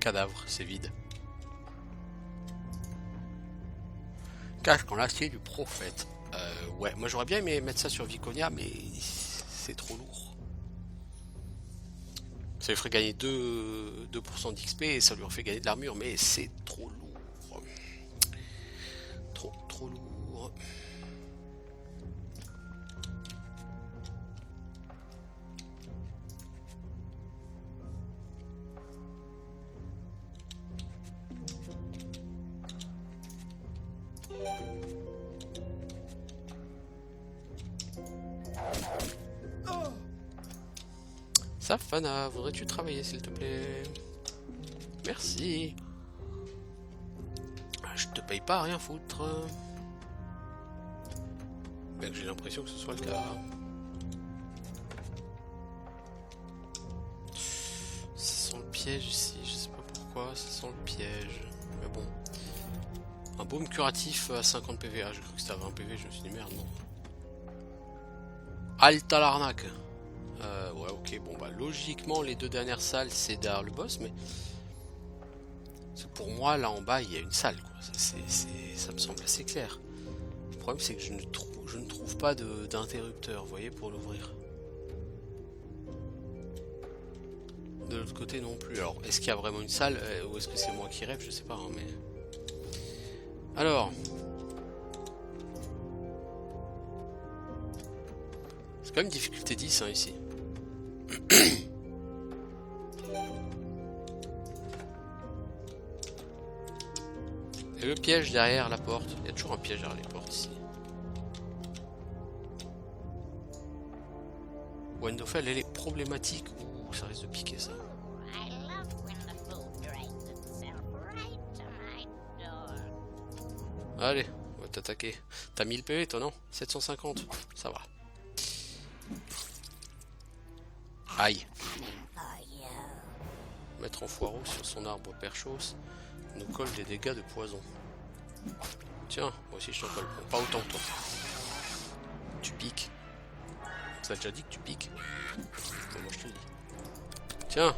Cadavre, c'est vide. Cache dans l'acier du prophète. Ouais, moi j'aurais bien aimé mettre ça sur Viconia, mais c'est trop lourd. Ça lui ferait gagner 2% d'XP et ça lui refait gagner de l'armure, mais c'est trop lourd. Trop lourd. Safana, voudrais-tu travailler s'il te plaît? Merci. Je te paye pas à rien foutre. Bien que j'ai l'impression que ce soit le cas. piège ici, je sais pas pourquoi, ça sent le piège. Mais bon. Un baume curatif à 50 PV. Ah, j'ai cru que c'était à 20 PV, je me suis dit merde, non. Halte à l'arnaque. Ouais, ok, bon bah logiquement les deux dernières salles c'est derrière le boss, mais pour moi là en bas il y a une salle quoi. Ça me semble assez clair. Le problème c'est que je ne trouve pas d'interrupteur, vous voyez, pour l'ouvrir. De l'autre côté non plus. Alors est-ce qu'il y a vraiment une salle ou est-ce que c'est moi qui rêve, je sais pas, hein, mais... Alors... C'est quand même difficulté 10 hein, ici. Et le piège derrière la porte. Il y a toujours un piège derrière les portes ici. Wendofel, elle est problématique. Ouh, ça risque de piquer ça. Allez, on va t'attaquer. T'as 1000 PV toi non? 750, ça va. Aïe. Mettre en foireau sur son arbre perchos nous colle des dégâts de poison. Tiens, moi aussi je t'en colle. Bon, pas autant que toi. Tu piques. Ça a déjà dit que tu piques? Bon, moi je te le dis. Tiens.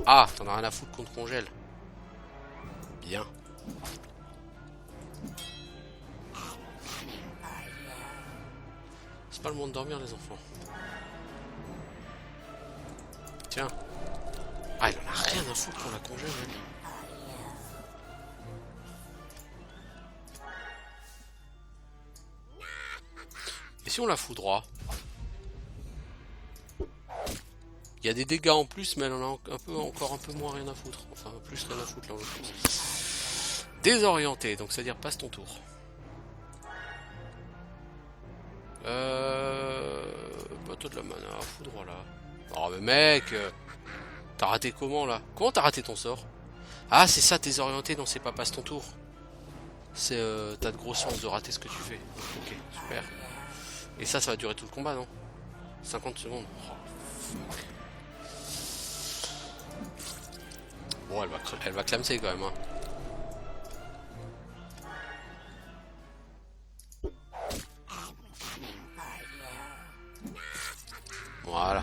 Ah, t'en as rien à foutre contre congèle. Bien. C'est pas le moment de dormir les enfants. Tiens. Ah, il en a rien à foutre pour la congèle. Et si on la fout droit? Il y a des dégâts en plus, mais elle en a encore un peu moins rien à foutre. Enfin, plus rien à foutre là en l'occurrence. Désorienté, donc c'est-à-dire passe ton tour. Bateau de la mana, fous droit là. Oh mais mec, t'as raté comment là? Comment t'as raté ton sort? Ah c'est ça, désorienté, non c'est pas passe ton tour. C'est t'as de grosses chances de rater ce que tu fais. Ok, super. Et ça va durer tout le combat non? 50 secondes. Oh, fuck. Bon elle va clamser quand même hein. Voilà.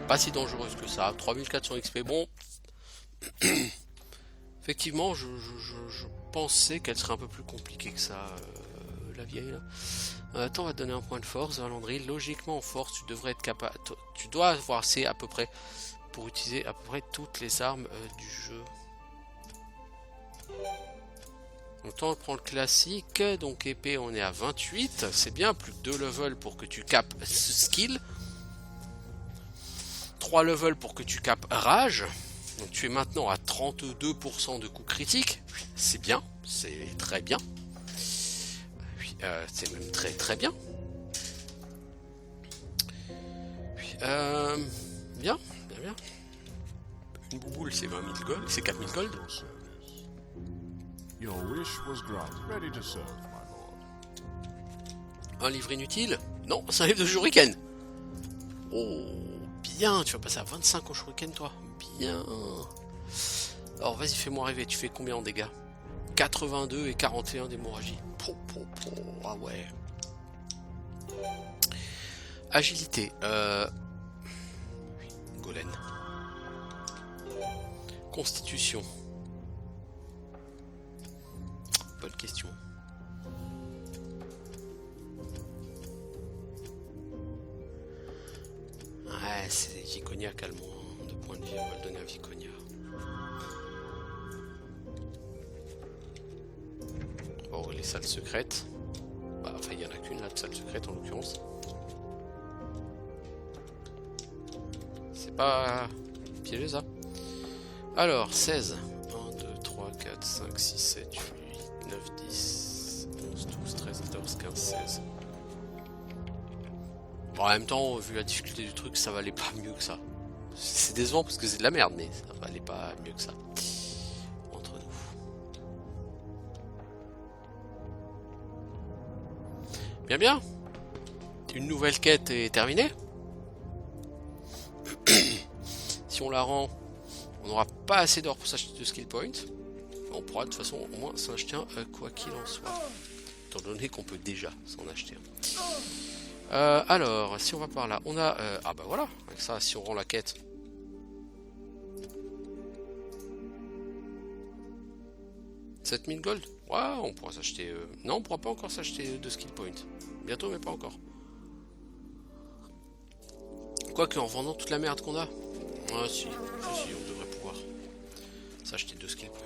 Pas si dangereuse que ça. 3400 XP. Bon. Effectivement, je pensais qu'elle serait un peu plus compliquée que ça, la vieille là. Attends, on va te donner un point de force, Valandry. Logiquement, en force, tu devrais être capable. Tu dois avoir assez à peu près pour utiliser à peu près toutes les armes du jeu. Autant on prend le classique. Donc épée, on est à 28. C'est bien, plus que 2 levels pour que tu capes ce skill. 3 levels pour que tu capes rage. Donc tu es maintenant à 32% de coups critiques. C'est bien, c'est très bien. C'est même très très bien. Bien. Une bouboule c'est 20 000 gold, c'est 4 000 gold. Un livre inutile? Non, c'est un livre de shuriken. Oh, bien, tu vas passer à 25 au shuriken toi. Bien. Alors vas-y, fais-moi rêver, tu fais combien en dégâts? 82 et 41 d'hémorragie. Ah ouais. Agilité. Golem. Constitution. Bonne question. Ouais, c'est Viconia qui a le moins de points de vie, on va le donner à Viconia. Oh, les salles secrètes. Bah, enfin, il n'y en a qu'une là de salle secrète en l'occurrence. C'est pas piégé ça. Alors, 16. 1, 2, 3, 4, 5, 6, 7, 8, 9, 10, 11, 12, 13, 14, 15, 16. Bon, en même temps, vu la difficulté du truc, ça valait pas mieux que ça. C'est décevant parce que c'est de la merde, mais ça valait pas mieux que ça. Entre nous. Bien, bien. Une nouvelle quête est terminée. Si on la rend On n'aura pas assez d'or pour s'acheter de skill point. On pourra de toute façon au moins s'en acheter un quoi qu'il en soit. Étant donné qu'on peut déjà s'en acheter un. Alors, si on va par là, on a... ah bah voilà, avec ça, si on rend la quête... 7000 gold. Ouais, on pourra s'acheter... Non, on pourra pas encore s'acheter de skill point. Bientôt, mais pas encore. Quoique, en vendant toute la merde qu'on a... Ah si, on devrait pouvoir s'acheter 2 skill points.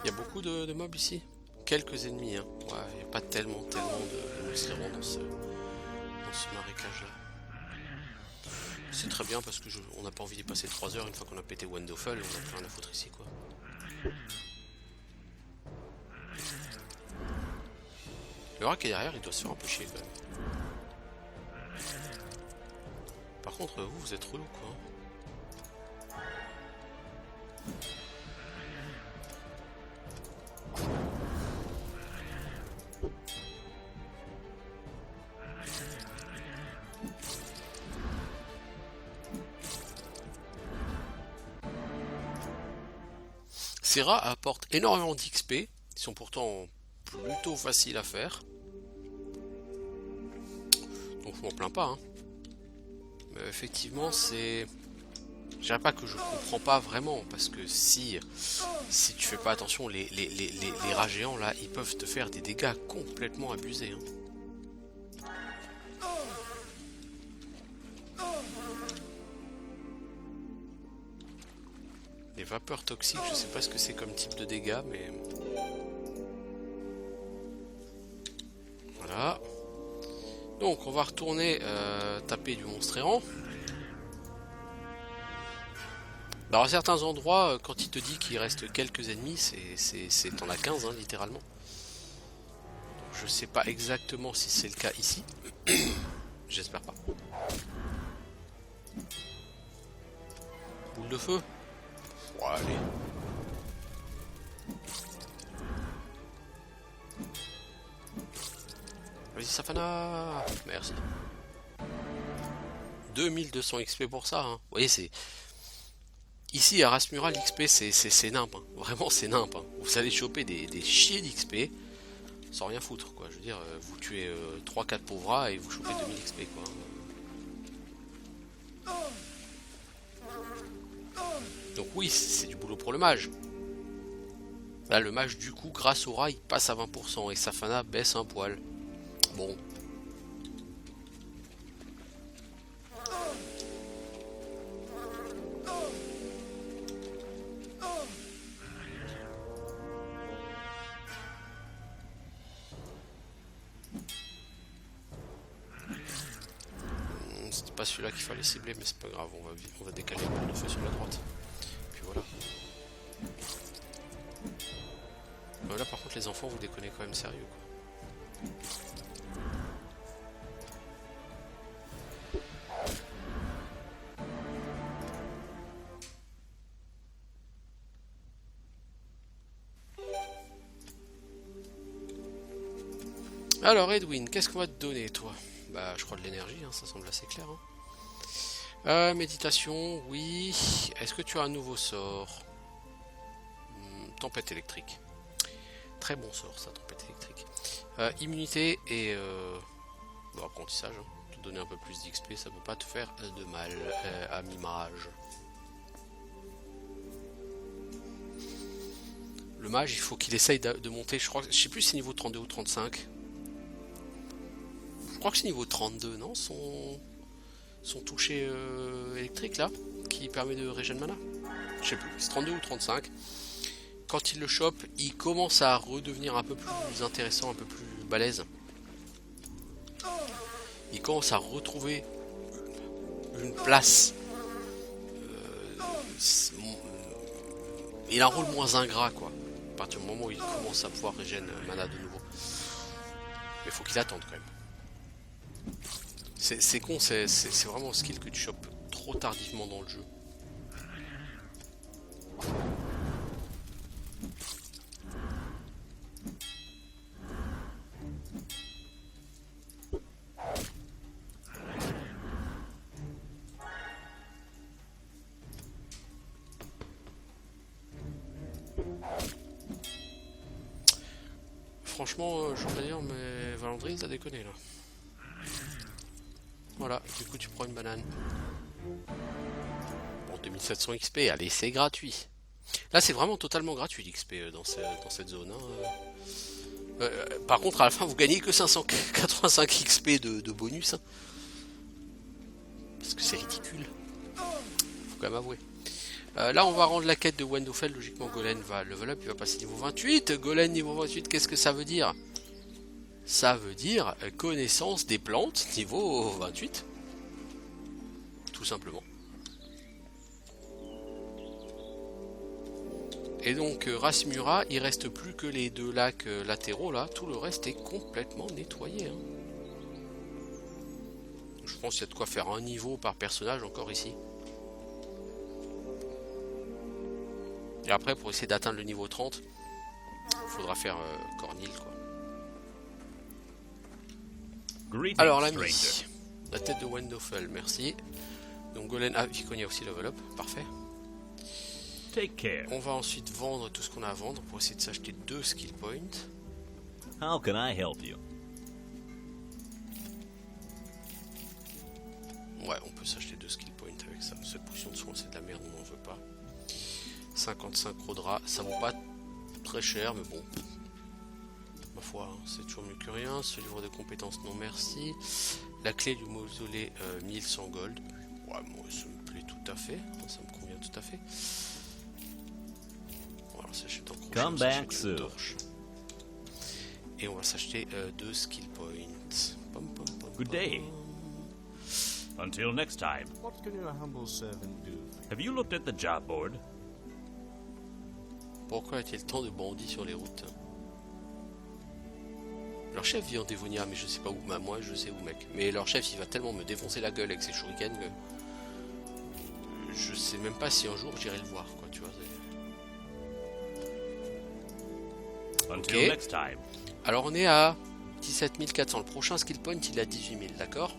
Il y a beaucoup de mobs ici. Quelques ennemis, hein. Ouais, il n'y a pas tellement de zéro dans ce marécage là. C'est très bien parce que on n'a pas envie d'y passer 3 heures une fois qu'on a pété Wonderful et on a plus rien à foutre ici quoi. Le rat qui est derrière il doit se faire un peu chier quand même. Par contre vous êtes relou quoi. Ces rats apportent énormément d'XP, ils sont pourtant plutôt faciles à faire. Donc je m'en plains pas. Hein. Mais effectivement c'est... Je dirais pas que je comprends pas vraiment, parce que si tu fais pas attention, les rats géants là, ils peuvent te faire des dégâts complètement abusés. Hein. Les vapeurs toxiques, je sais pas ce que c'est comme type de dégâts, mais... Voilà. Donc on va retourner taper du monstre errant. Alors à certains endroits, quand il te dit qu'il reste quelques ennemis, t'en as 15 hein, littéralement. Je sais pas exactement si c'est le cas ici. J'espère pas. Boule de feu. Oh, allez. Vas-y Safana. Merci. 2200 XP pour ça. Hein. Vous voyez c'est... Ici à Rasmural l'XP c'est nimp. Hein. Vraiment c'est nimp. Hein. Vous allez choper des chiers d'XP sans rien foutre quoi. Je veux dire vous tuez 3-4 pauvres rats et vous chopez 2000 XP quoi. Donc oui, c'est du boulot pour le mage. Là, le mage, du coup, grâce au rat, il passe à 20% et Safana baisse un poil. Bon. C'était pas celui-là qu'il fallait cibler, mais c'est pas grave, on va décaler le boule de feu sur la droite. Puis voilà. Là par contre les enfants vous déconnez quand même sérieux quoi. Alors Edwin, qu'est-ce qu'on va te donner toi? Bah je crois de l'énergie, hein, ça semble assez clair. Hein. Méditation, oui. Est-ce que tu as un nouveau sort? Tempête électrique. Très bon sort ça, tempête électrique. Immunité et apprentissage. Hein. Te donner un peu plus d'XP, ça peut pas te faire de mal à mi-mage. Le mage, il faut qu'il essaye de monter, je sais plus si c'est niveau 32 ou 35. Je crois que c'est niveau 32, non? Son toucher électrique là, qui permet de régénérer mana. Je sais plus, c'est 32 ou 35. Quand il le chope, il commence à redevenir un peu plus intéressant, un peu plus balèze. Il commence à retrouver une place. Il a un rôle moins ingrat quoi. À partir du moment où il commence à pouvoir régénérer mana de nouveau. Mais il faut qu'il attende quand même. C'est con, c'est vraiment un skill que tu chopes trop tardivement dans le jeu. franchement, je veux dire, mais Valandry, t'as déconné là. Voilà, du coup tu prends une banane. Bon, 2700 XP, allez, c'est gratuit. Là, c'est vraiment totalement gratuit l'XP dans cette zone. Hein. Par contre, à la fin, vous gagnez que 585 XP de bonus. Hein. Parce que c'est ridicule. Faut quand même avouer. Là, on va rendre la quête de Wendofeld. Logiquement, Golem va level up. Il va passer niveau 28. Golem niveau 28, qu'est-ce que ça veut dire? Ça veut dire connaissance des plantes niveau 28. Tout simplement. Et donc, Rasmura, il reste plus que les 2 lacs latéraux là. Tout le reste est complètement nettoyé. Hein. Je pense qu'il y a de quoi faire un niveau par personnage encore ici. Et après, pour essayer d'atteindre le niveau 30, il faudra faire Cornil, quoi. Alors, l'ami, la tête de Wendofeld, merci. Donc, Golem, Viconia aussi level up, parfait. Take care. On va ensuite vendre tout ce qu'on a à vendre pour essayer de s'acheter 2 skill points. How can I help you? Ouais, on peut s'acheter 2 skill points avec ça. Cette potion de soin, c'est de la merde, on n'en veut pas. 55 Rodra, ça vaut pas très cher, mais bon. Ma foi, hein, c'est toujours mieux que rien. Ce livre de compétences, non merci. La clé du mausolée, 1100 gold. Ouais, moi, ça me plaît tout à fait. Ça me convient tout à fait. Voilà, s'achète en crochet. Come back soon. Et on va s'acheter 2 skill points. Pom, pom, pom, Good day. Until next time. What can your humble servant do? Have you looked at the job board? Pourquoi a-t-il tant de bandits sur les routes? Leur chef vit en Dévonia, mais je sais pas où. Bah, moi, je sais où, mec. Mais leur chef, il va tellement me défoncer la gueule avec ses shurikens que je sais même pas si un jour j'irai le voir, quoi, tu vois. Until Ok. next time. Alors, on est à 17 400. Le prochain skill point, il est à 18 000, d'accord?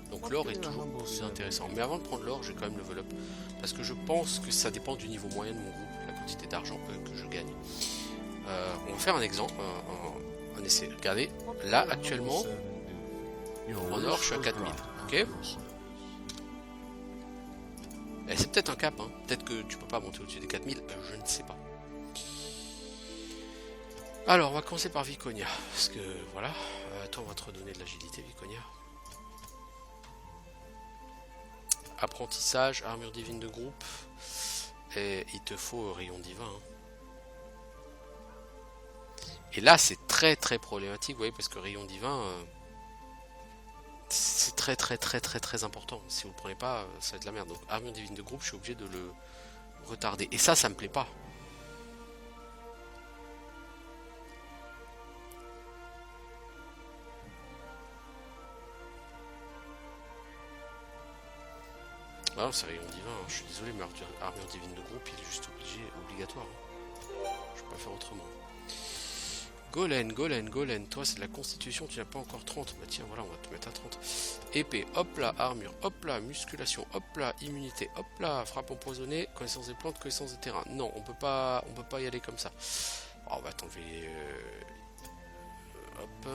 Donc l'or est toujours plus intéressant. Mais avant de prendre l'or, j'ai quand même level up. Parce que je pense que ça dépend du niveau moyen de mon groupe, la quantité d'argent que je gagne. On va faire un exemple, un essai. Regardez, là actuellement, en or, je suis à 4000. Ok? Et c'est peut-être un cap, hein. Peut-être que tu peux pas monter au-dessus des 4000, je ne sais pas. Alors, on va commencer par Viconia. Parce que, voilà. Attends, on va te redonner de l'agilité, Viconia. Apprentissage, armure divine de groupe. Et il te faut rayon divin. Hein. Et là, c'est très très problématique, vous voyez, parce que rayon divin, c'est très important. Si vous le prenez pas, ça va être la merde. Donc, armure divine de groupe, je suis obligé de le retarder. Et ça me plaît pas. Ah non, c'est rayon divin, hein. Je suis désolé, mais armure divine de groupe, il est juste obligatoire. Hein. Je peux pas faire autrement. Golem, toi c'est de la constitution, tu n'as pas encore 30. Bah tiens, voilà, on va te mettre à 30. Épée, hop là, armure, hop là, musculation, hop là, immunité, hop là, frappe empoisonnée, connaissance des plantes, connaissance des terrains. Non, on peut pas y aller comme ça. Oh, on va t'enlever... hop...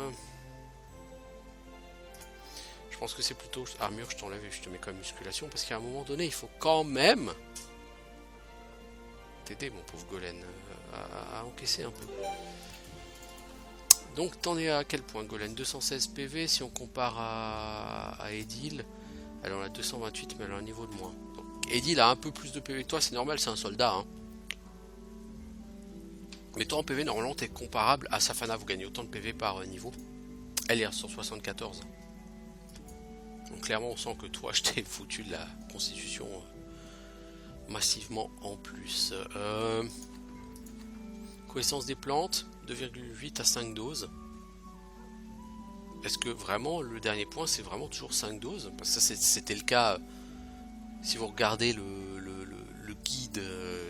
Je pense que c'est plutôt armure, je t'enlève et je te mets comme musculation, parce qu'à un moment donné, il faut quand même t'aider, mon pauvre Golem, à encaisser un peu. Donc, t'en es à quel point, Golem? 216 PV, si on compare à Edil, elle en a 228, mais elle a un niveau de moins. Donc, Edil a un peu plus de PV que toi, c'est normal, c'est un soldat. Hein. Mais toi, en PV, normalement, t'es comparable à Safana, vous gagnez autant de PV par niveau. Elle est à 174. Donc clairement on sent que toi je t'ai foutu de la constitution massivement en plus. Connaissance des plantes, 2,8 à 5 doses. Est-ce que vraiment le dernier point c'est vraiment toujours 5 doses? Parce que ça c'était le cas si vous regardez le guide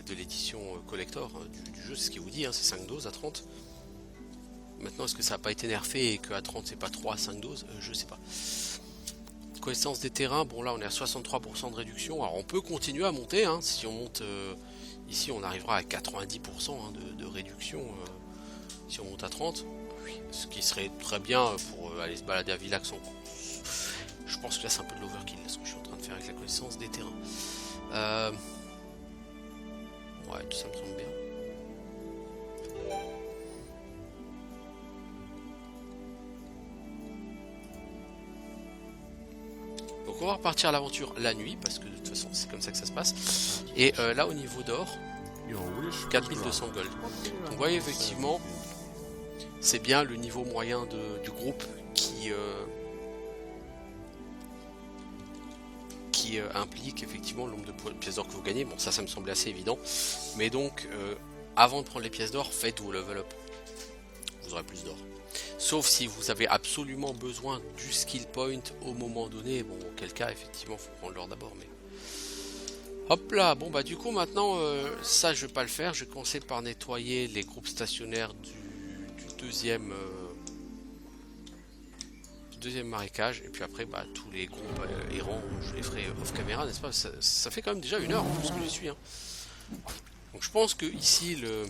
de l'édition collector du jeu, c'est ce qu'il vous dit, hein, c'est 5 doses à 30. Maintenant est-ce que ça n'a pas été nerfé et qu'à 30 c'est pas 3 à 5 doses? Je sais pas. Connaissance des terrains, bon là on est à 63% de réduction, alors on peut continuer à monter, hein. Si on monte ici on arrivera à 90% hein, de réduction si on monte à 30. oui. Ce qui serait très bien pour aller se balader à Villax en... Je pense que là c'est un peu de l'overkill, ce que je suis en train de faire avec la connaissance des terrains. Ouais, tout ça me semble bien. Donc on va repartir à l'aventure la nuit, parce que de toute façon c'est comme ça que ça se passe. Et là au niveau d'or, 4200 gold. Donc vous voyez effectivement, c'est bien le niveau moyen du groupe qui implique effectivement le nombre de pièces d'or que vous gagnez. Bon, ça me semblait assez évident. Mais donc, avant de prendre les pièces d'or, faites vos level up. Vous aurez plus d'or. Sauf si vous avez absolument besoin du skill point au moment donné. Bon, auquel cas, effectivement, il faut prendre l'or d'abord. Mais hop là, bon bah du coup maintenant, ça je vais pas le faire. Je vais commencer par nettoyer les groupes stationnaires du deuxième marécage, et puis après bah, tous les groupes errants je les ferai off caméra, n'est-ce pas, ça fait quand même déjà 1 heure en plus que je suis hein. Donc je pense que ici le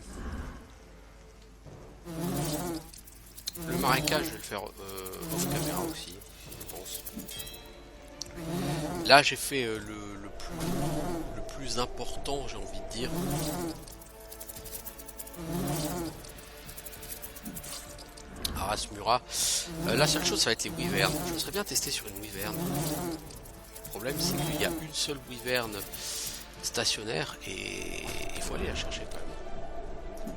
marécage je vais le faire off caméra aussi, je pense. Là j'ai fait le plus important, j'ai envie de dire. Arasmura. La seule chose ça va être les wyverns. Je me serais bien testé sur une wyvern. Le problème c'est qu'il y a une seule wyvern stationnaire et il faut aller la chercher quand même.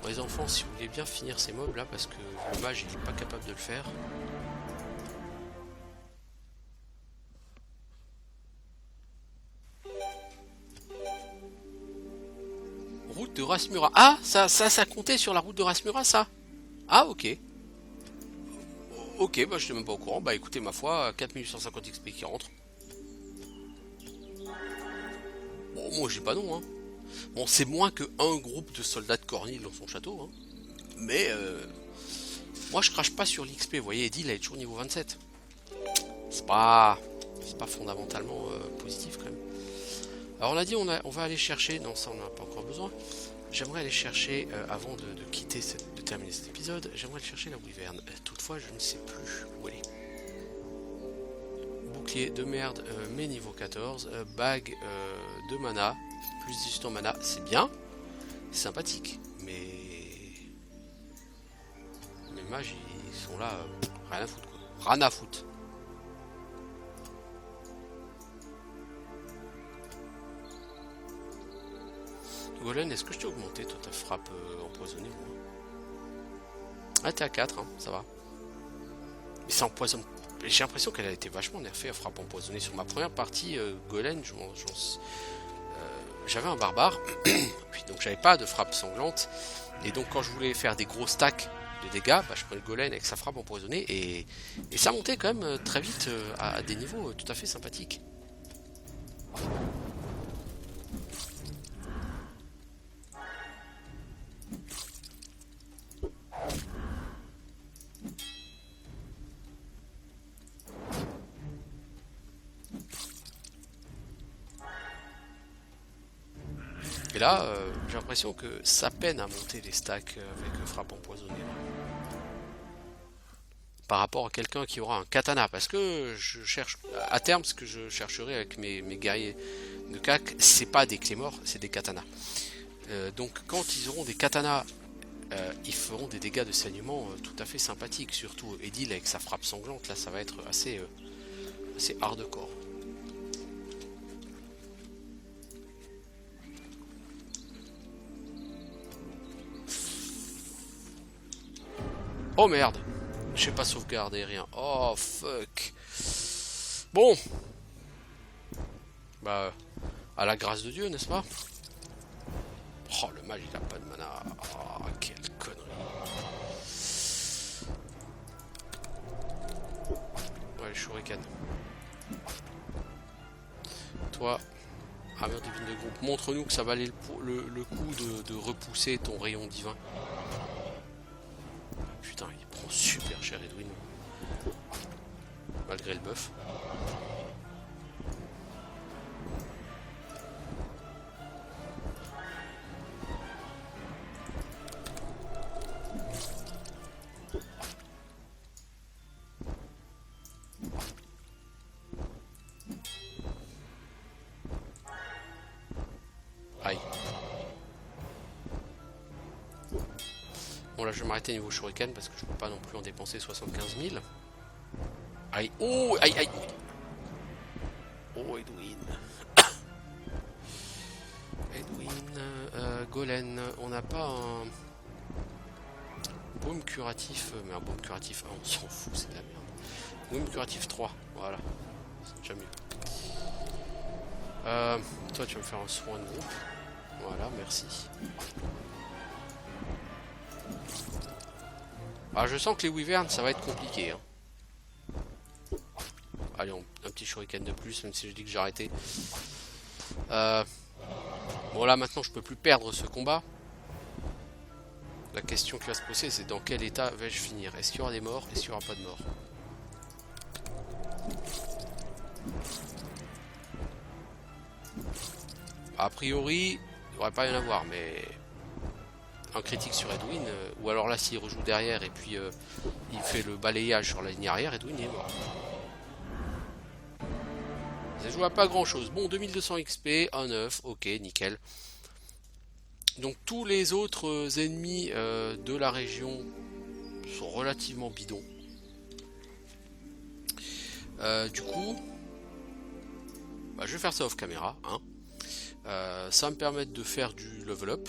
Bon, les enfants, si vous voulez bien finir ces mobs là, parce que le mage il n'est pas capable de le faire. Route de Rasmura. Ah, ça comptait sur la route de Rasmura, ça. Ah, ok. Ok, bah je n'étais même pas au courant. Bah écoutez, ma foi, 4850 XP qui rentre. Bon, moi je dis pas non, hein. Bon, c'est moins que un groupe de soldats de Cornil dans son château, hein. Mais moi je crache pas sur l'XP. Vous voyez, Eddie il est toujours niveau 27. C'est pas fondamentalement positif quand même. Alors on a dit on va aller chercher. Non, ça on n'en a pas encore besoin. J'aimerais aller chercher, avant de terminer cet épisode, j'aimerais aller chercher la wyvern. Toutefois, je ne sais plus où elle est. Bouclier de merde, mais niveau 14. Bague de mana, plus 18 en mana, c'est bien. C'est sympathique. Mais les mages, ils sont là, rien à foutre quoi. Rien à foutre. Golem, est-ce que je t'ai augmenté toi ta frappe empoisonnée moi? Ah t'es à 4, hein, ça va. Mais ça empoisonne. J'ai l'impression qu'elle a été vachement nerfée à frappe empoisonnée. Sur ma première partie, Golem, j'avais un barbare, puis donc j'avais pas de frappe sanglante. Et donc quand je voulais faire des gros stacks de dégâts, bah, je prenais Golem avec sa frappe empoisonnée et ça montait quand même très vite à des niveaux tout à fait sympathiques. Et là, j'ai l'impression que ça peine à monter les stacks avec frappe empoisonnée. Par rapport à quelqu'un qui aura un katana. Parce que je cherche, à terme, ce que je chercherai avec mes guerriers de CAC, c'est pas des clés morts, c'est des katanas. Donc quand ils auront des katanas, ils feront des dégâts de saignement tout à fait sympathiques. Surtout Edil avec sa frappe sanglante, là ça va être assez hardcore. Oh merde, je sais pas sauvegarder rien. Oh fuck. Bon. Bah, à la grâce de Dieu, n'est-ce pas? Oh, le mage il a pas de mana. Oh, quelle connerie. Ouais, le shuriken. Toi, armure divine de groupe, montre-nous que ça valait le coup de repousser ton rayon divin. Putain, il prend super cher Edwin. Malgré le buff. Bon là je vais m'arrêter niveau shuriken parce que je peux pas non plus en dépenser 75 000. Aïe, oh, aïe, aïe. Oh, Edwin. Edwin, Golen, on n'a pas un baume curatif, mais un baume curatif 1, on s'en fout, c'est de la merde. Baume curatif 3, voilà, c'est déjà mieux. Toi tu vas me faire un soin de groupe, voilà, merci. Ah, je sens que les wyverns ça va être compliqué. Hein. Allez, un petit shuriken de plus, même si je dis que j'ai arrêté. Bon là maintenant je peux plus perdre ce combat. La question qui va se poser c'est dans quel état vais-je finir? Est-ce qu'il y aura des morts? Est-ce qu'il n'y aura pas de morts? A priori, il ne devrait pas y en avoir, mais un critique sur Edwin, ou alors là s'il rejoue derrière et puis il fait le balayage sur la ligne arrière, Edwin il est mort. Ça joue à pas grand chose. Bon, 2200 XP, 1-9, ok, nickel. Donc tous les autres ennemis de la région sont relativement bidons. Du coup, bah, je vais faire ça off caméra. Hein. Ça va me permettre de faire du level up.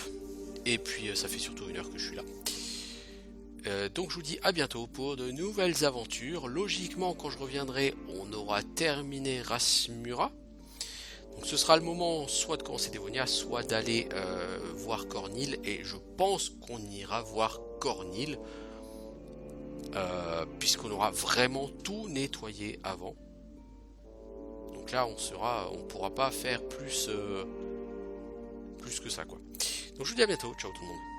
Et puis ça fait surtout 1 heure que je suis là. Donc je vous dis à bientôt pour de nouvelles aventures. Logiquement quand je reviendrai on aura terminé Rasmura. Donc ce sera le moment soit de commencer Dévonia, soit d'aller voir Cornil. Et je pense qu'on ira voir Cornil. Puisqu'on aura vraiment tout nettoyé avant. Donc là on pourra pas faire plus que ça quoi. Donc je vous dis à bientôt, ciao tout le monde.